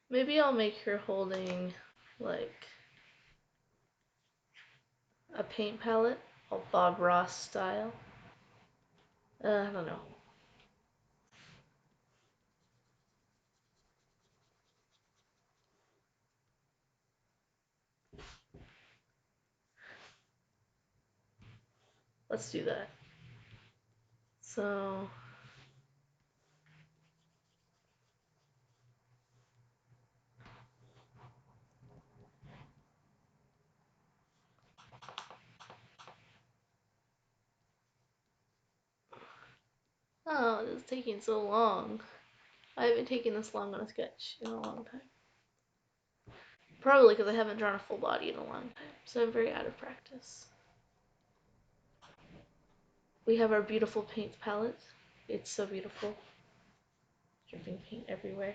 Maybe I'll make her holding like a paint palette, all Bob Ross style. I don't know. Let's do that. So, oh, this is taking so long. I haven't taken this long on a sketch in a long time. Probably because I haven't drawn a full body in a long time, so I'm very out of practice. We have our beautiful paint palette. It's so beautiful. Dripping paint everywhere.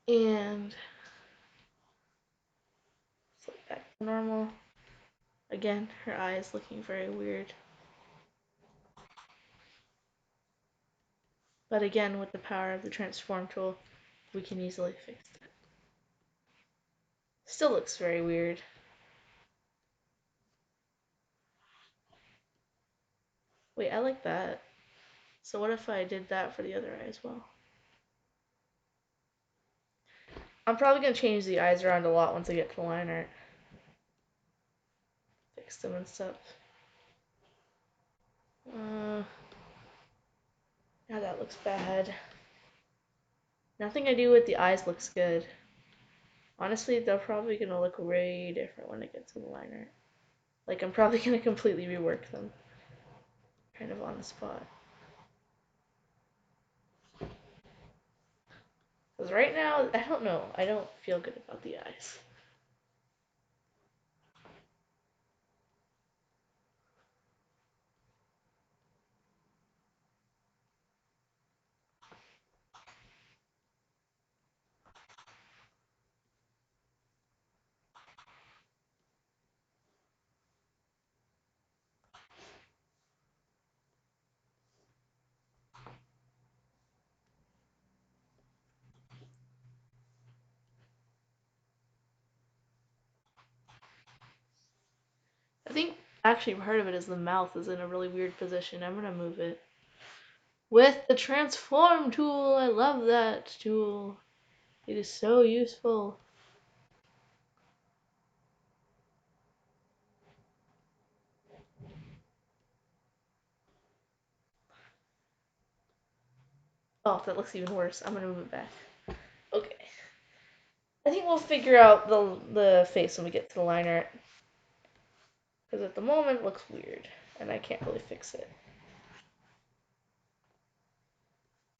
And flip back to normal. Again, her eye is looking very weird. But again, with the power of the transform tool, we can easily fix that. Still looks very weird. Wait, I like that. So what if I did that for the other eye as well? I'm probably going to change the eyes around a lot once I get to line art. Fix them and stuff. Now that looks bad. Nothing I do with the eyes looks good. Honestly, they're probably going to look way different when I get to the line art. Like, I'm probably going to completely rework them. Kind of on the spot. Because right now, I don't know. I don't feel good about the eyes. I think actually part of it is the mouth is in a really weird position. I'm going to move it. With the transform tool, I love that tool. It is so useful. Oh, that looks even worse. I'm going to move it back. Okay. I think we'll figure out the face when we get to the line art. Because at the moment it looks weird. And I can't really fix it.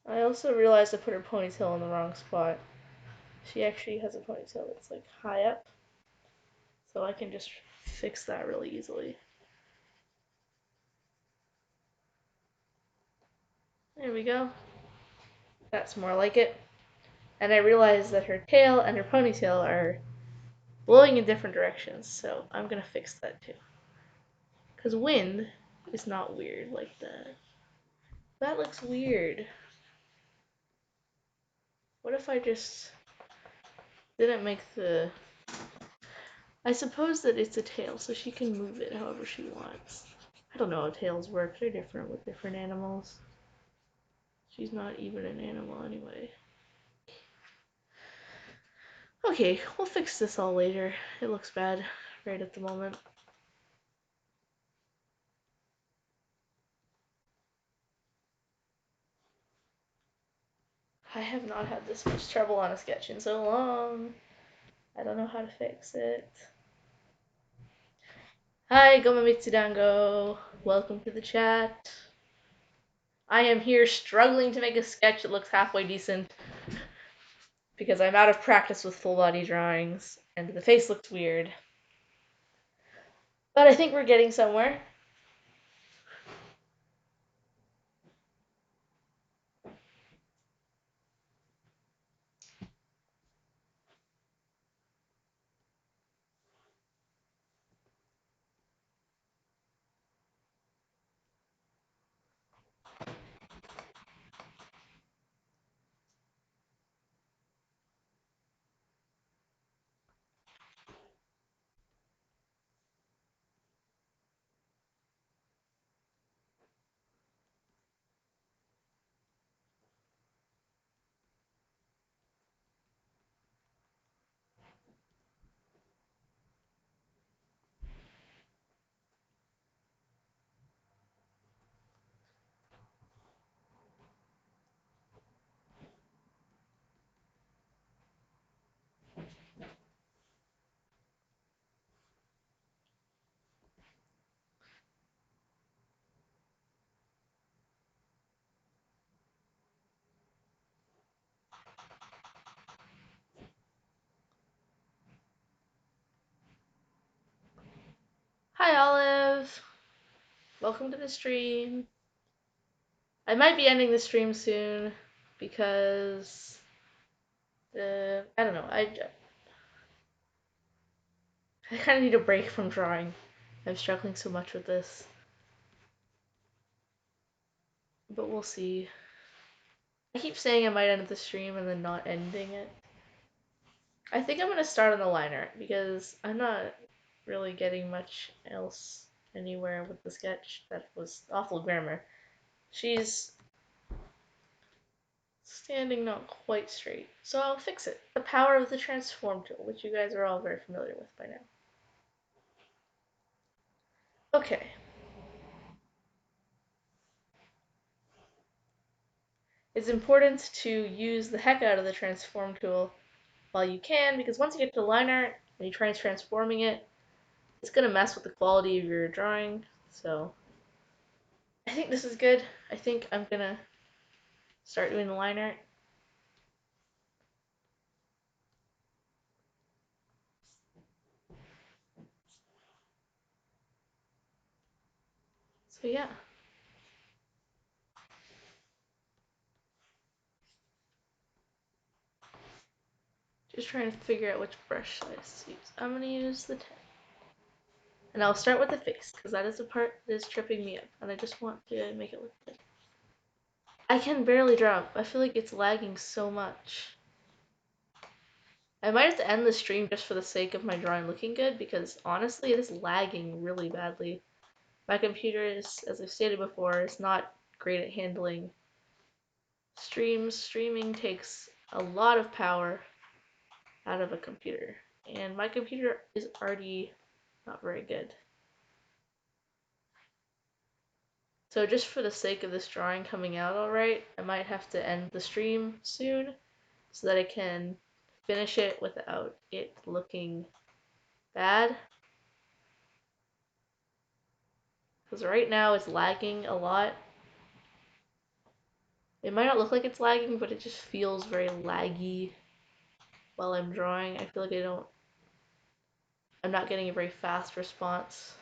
I also realized I put her ponytail in the wrong spot. She actually has a ponytail that's like high up. So I can just fix that really easily. There we go. That's more like it. And I realized that her tail and her ponytail are blowing in different directions, so I'm gonna fix that too. Because wind is not weird like that. That looks weird. What if I just didn't make the... I suppose that it's a tail, so she can move it however she wants. I don't know how tails work. They're different with different animals. She's not even an animal anyway. Okay, we'll fix this all later. It looks bad right at the moment. I have not had this much trouble on a sketch in so long. I don't know how to fix it. Hi, Gomamitsudango. Welcome to the chat. I am here struggling to make a sketch that looks halfway decent because I'm out of practice with full body drawings and the face looks weird. But I think we're getting somewhere. Hi, Olive. Welcome to the stream. I might be ending the stream soon because I don't know. I kind of need a break from drawing. I'm struggling so much with this, but we'll see. I keep saying I might end the stream and then not ending it. I think I'm gonna start on the liner because I'm not really getting much else anywhere with the sketch. That was awful grammar. She's standing not quite straight, so I'll fix it. The power of the transform tool, which you guys are all very familiar with by now. Okay. It's important to use the heck out of the transform tool while you can, because once you get to the line art and you try transforming it, it's gonna mess with the quality of your drawing. So I think this is good. I think I'm gonna start doing the line art. So yeah. Just trying to figure out which brush size to use. I'm gonna use the 10. And I'll start with the face, because that is the part that is tripping me up, and I just want to make it look good. I can barely draw. I feel like it's lagging so much. I might have to end the stream just for the sake of my drawing looking good, because honestly, it is lagging really badly. My computer is, as I've stated before, is not great at handling streams. Streaming takes a lot of power out of a computer, and my computer is already not very good. So just for the sake of this drawing coming out alright, I might have to end the stream soon so that I can finish it without it looking bad. Because right now it's lagging a lot. It might not look like it's lagging, but it just feels very laggy while I'm drawing. I feel like I'm not getting a very fast response.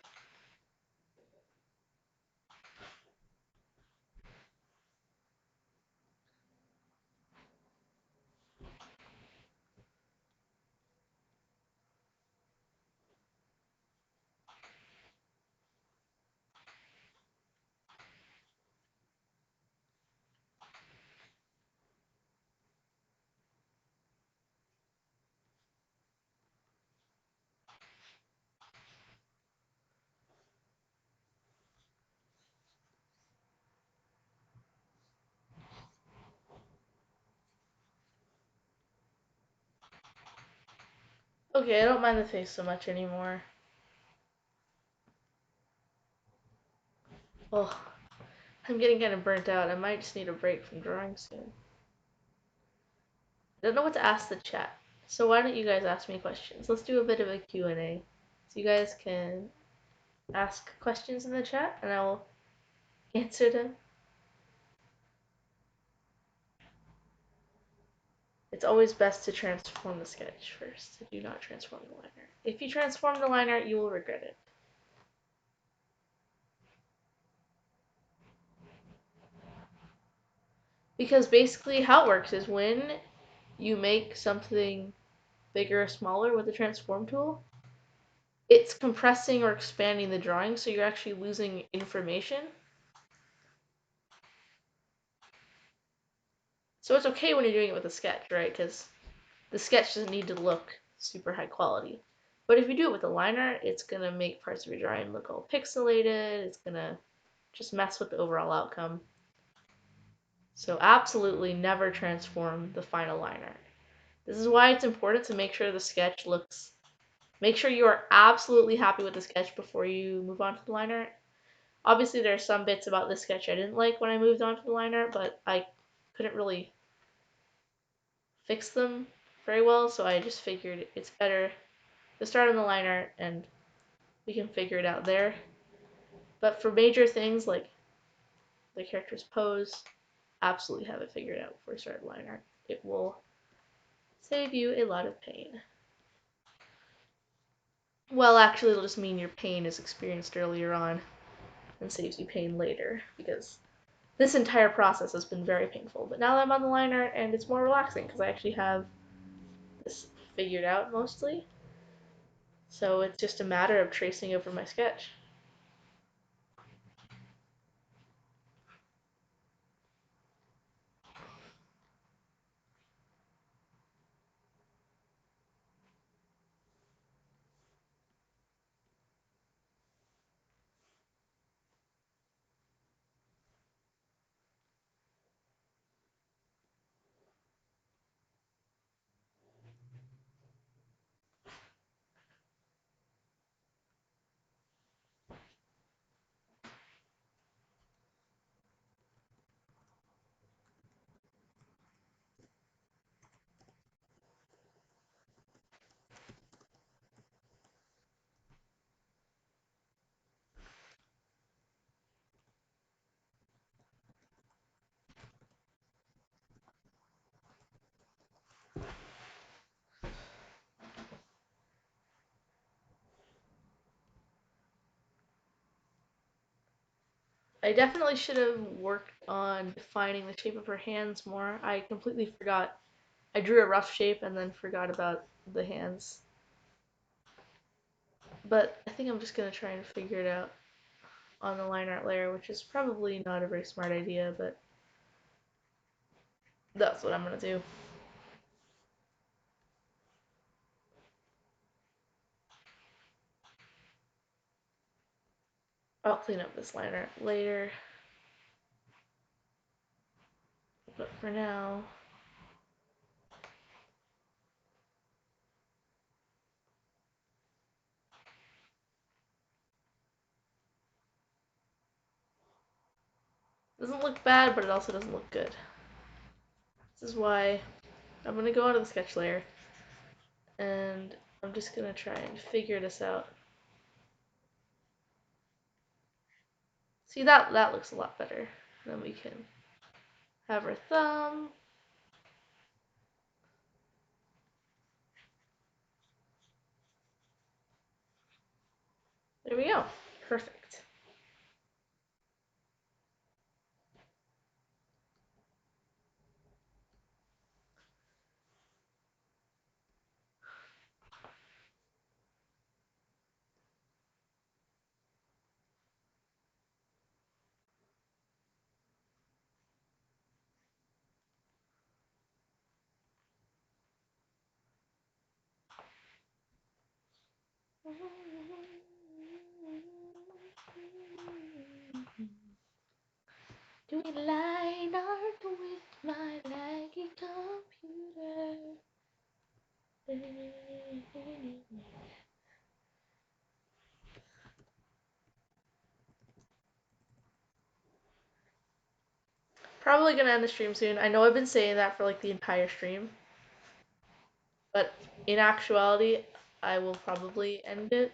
Okay, I don't mind the face so much anymore. Oh, I'm getting kind of burnt out. I might just need a break from drawing soon. I don't know what to ask the chat. So why don't you guys ask me questions? Let's do a bit of a Q&A. So you guys can ask questions in the chat and I will answer them. it's always best to transform the sketch first. Do not transform the liner. If you transform the liner, you will regret it. Because basically how it works is when you make something bigger or smaller with the transform tool, it's compressing or expanding the drawing, so you're actually losing information. So it's okay when you're doing it with a sketch, right? Because the sketch doesn't need to look super high quality. But if you do it with a liner, it's going to make parts of your drawing look all pixelated. It's going to just mess with the overall outcome. So absolutely never transform the final liner. This is why it's important to make sure the sketch looks, make sure you are absolutely happy with the sketch before you move on to the liner. Obviously there are some bits about this sketch I didn't like when I moved on to the liner, but I couldn't really fix them very well, so I just figured it's better to start on the liner and we can figure it out there. But for major things like the character's pose, absolutely have it figured out before you start line art. It will save you a lot of pain. Well, actually, it'll just mean your pain is experienced earlier on and saves you pain later, because this entire process has been very painful. But now that I'm on the line art, and it's more relaxing because I actually have this figured out mostly. So it's just a matter of tracing over my sketch. I definitely should have worked on defining the shape of her hands more. I completely forgot. I drew a rough shape and then forgot about the hands. But I think I'm just going to try and figure it out on the line art layer, which is probably not a very smart idea, but that's what I'm going to do. I'll clean up this line art later, but for now, it doesn't look bad, but it also doesn't look good. This is why I'm going to go onto the sketch layer, and I'm just going to try and figure this out. See, that looks a lot better. Then we can have our thumb. There we go. Perfect. Doing line art with my laggy computer. Probably gonna end the stream soon. I know I've been saying that for like the entire stream, but in actuality, I will probably end it.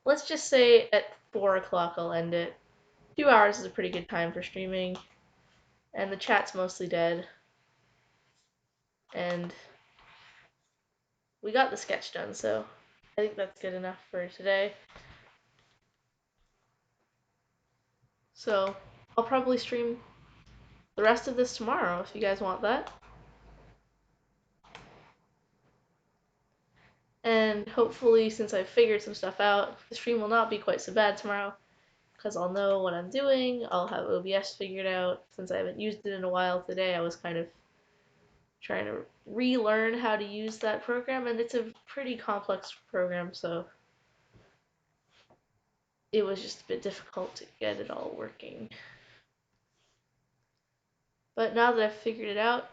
Let's just say at 4 o'clock I'll end it. 2 hours is a pretty good time for streaming, and the chat's mostly dead. and we got the sketch done, so I think that's good enough for today. So I'll probably stream the rest of this tomorrow if you guys want that. And hopefully, since I've figured some stuff out, the stream will not be quite so bad tomorrow because I'll know what I'm doing. I'll have OBS figured out. Since I haven't used it in a while today, I was kind of trying to relearn how to use that program, and it's a pretty complex program, so it was just a bit difficult to get it all working. But now that I've figured it out,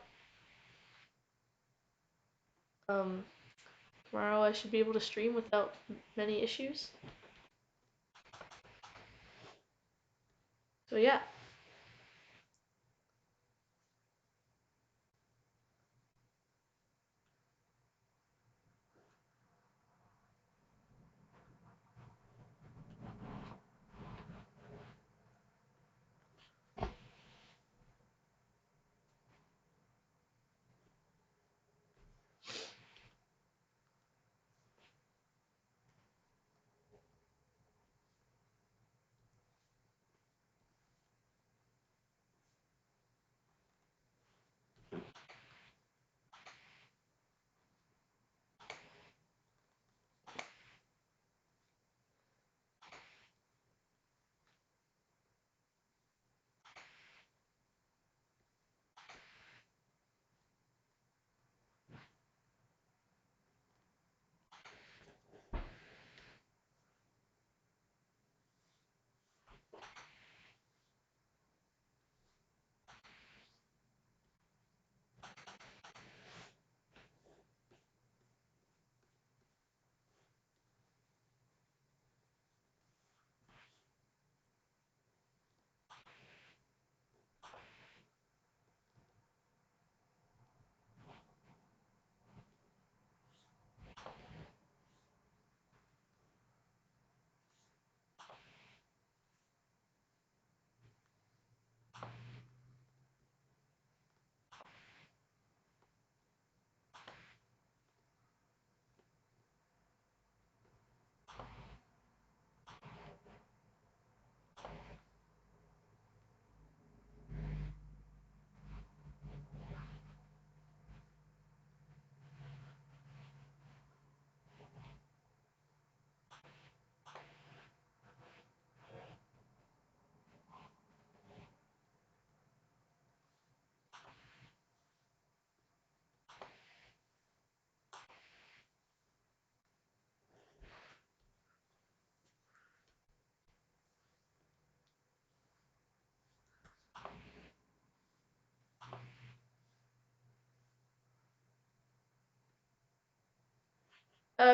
um, tomorrow I should be able to stream without many issues. So yeah.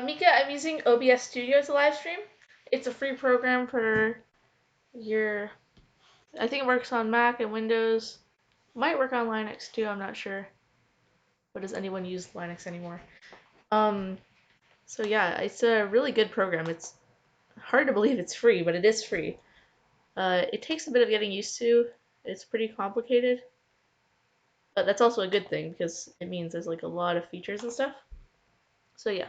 Mika, I'm using OBS Studio to live stream. It's a free program for your. I think it works on Mac and Windows. Might work on Linux too. I'm not sure. But does anyone use Linux anymore? Um. So yeah, it's a really good program. It's hard to believe it's free, but it is free. It takes a bit of getting used to. It's pretty complicated, but that's also a good thing because it means there's like a lot of features and stuff. So yeah.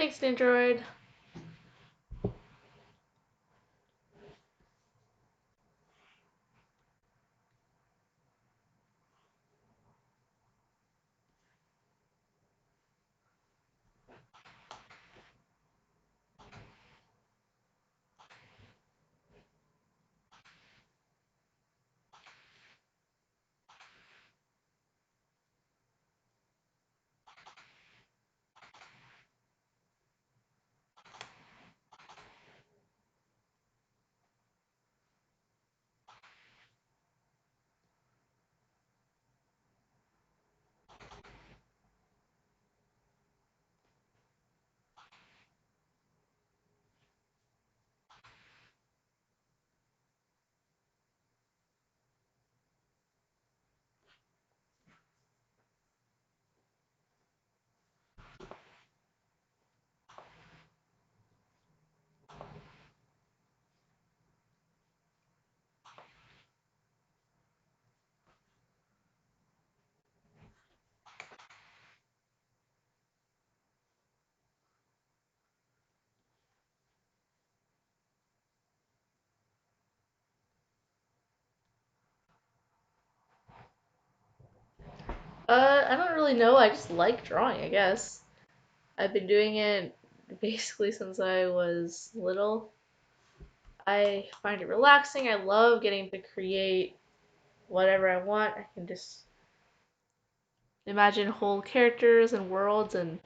Thanks, Android. I don't really know. I just like drawing, I guess. I've been doing it basically since I was little. I find it relaxing. I love getting to create whatever I want. I can just imagine whole characters and worlds and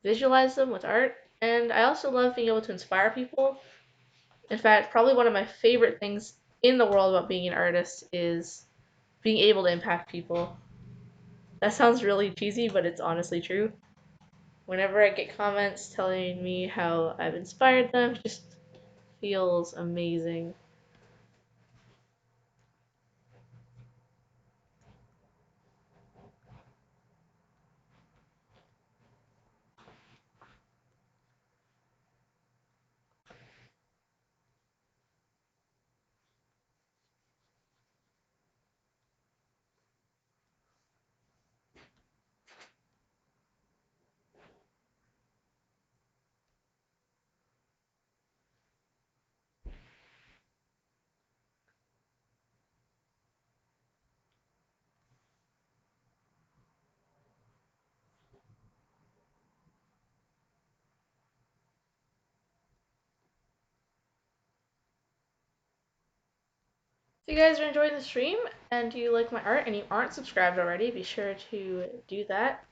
visualize them with art. And I also love being able to inspire people. In fact, probably one of my favorite things in the world about being an artist is being able to impact people. That sounds really cheesy, but it's honestly true. Whenever I get comments telling me how I've inspired them, it just feels amazing. If you guys are enjoying the stream and you like my art and you aren't subscribed already, be sure to do that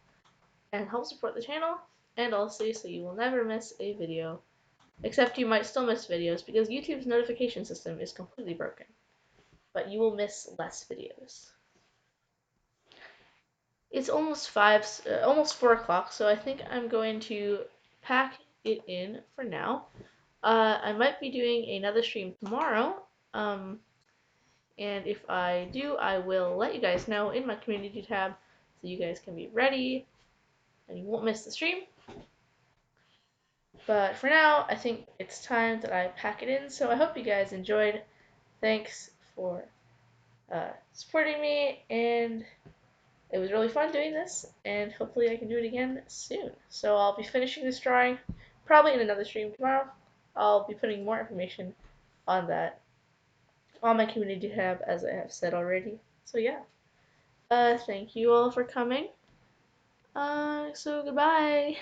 and help support the channel. And also, so you will never miss a video. Except you might still miss videos because YouTube's notification system is completely broken. But you will miss less videos. It's almost almost 4 o'clock, so I think I'm going to pack it in for now. I might be doing another stream tomorrow. Um, And if I do, I will let you guys know in my community tab so you guys can be ready and you won't miss the stream. But for now, I think it's time that I pack it in. So I hope you guys enjoyed. Thanks for supporting me, and it was really fun doing this. And hopefully, I can do it again soon. So I'll be finishing this drawing probably in another stream tomorrow. I'll be putting more information on that on my community tab, as I have said already. So yeah. Thank you all for coming. So goodbye.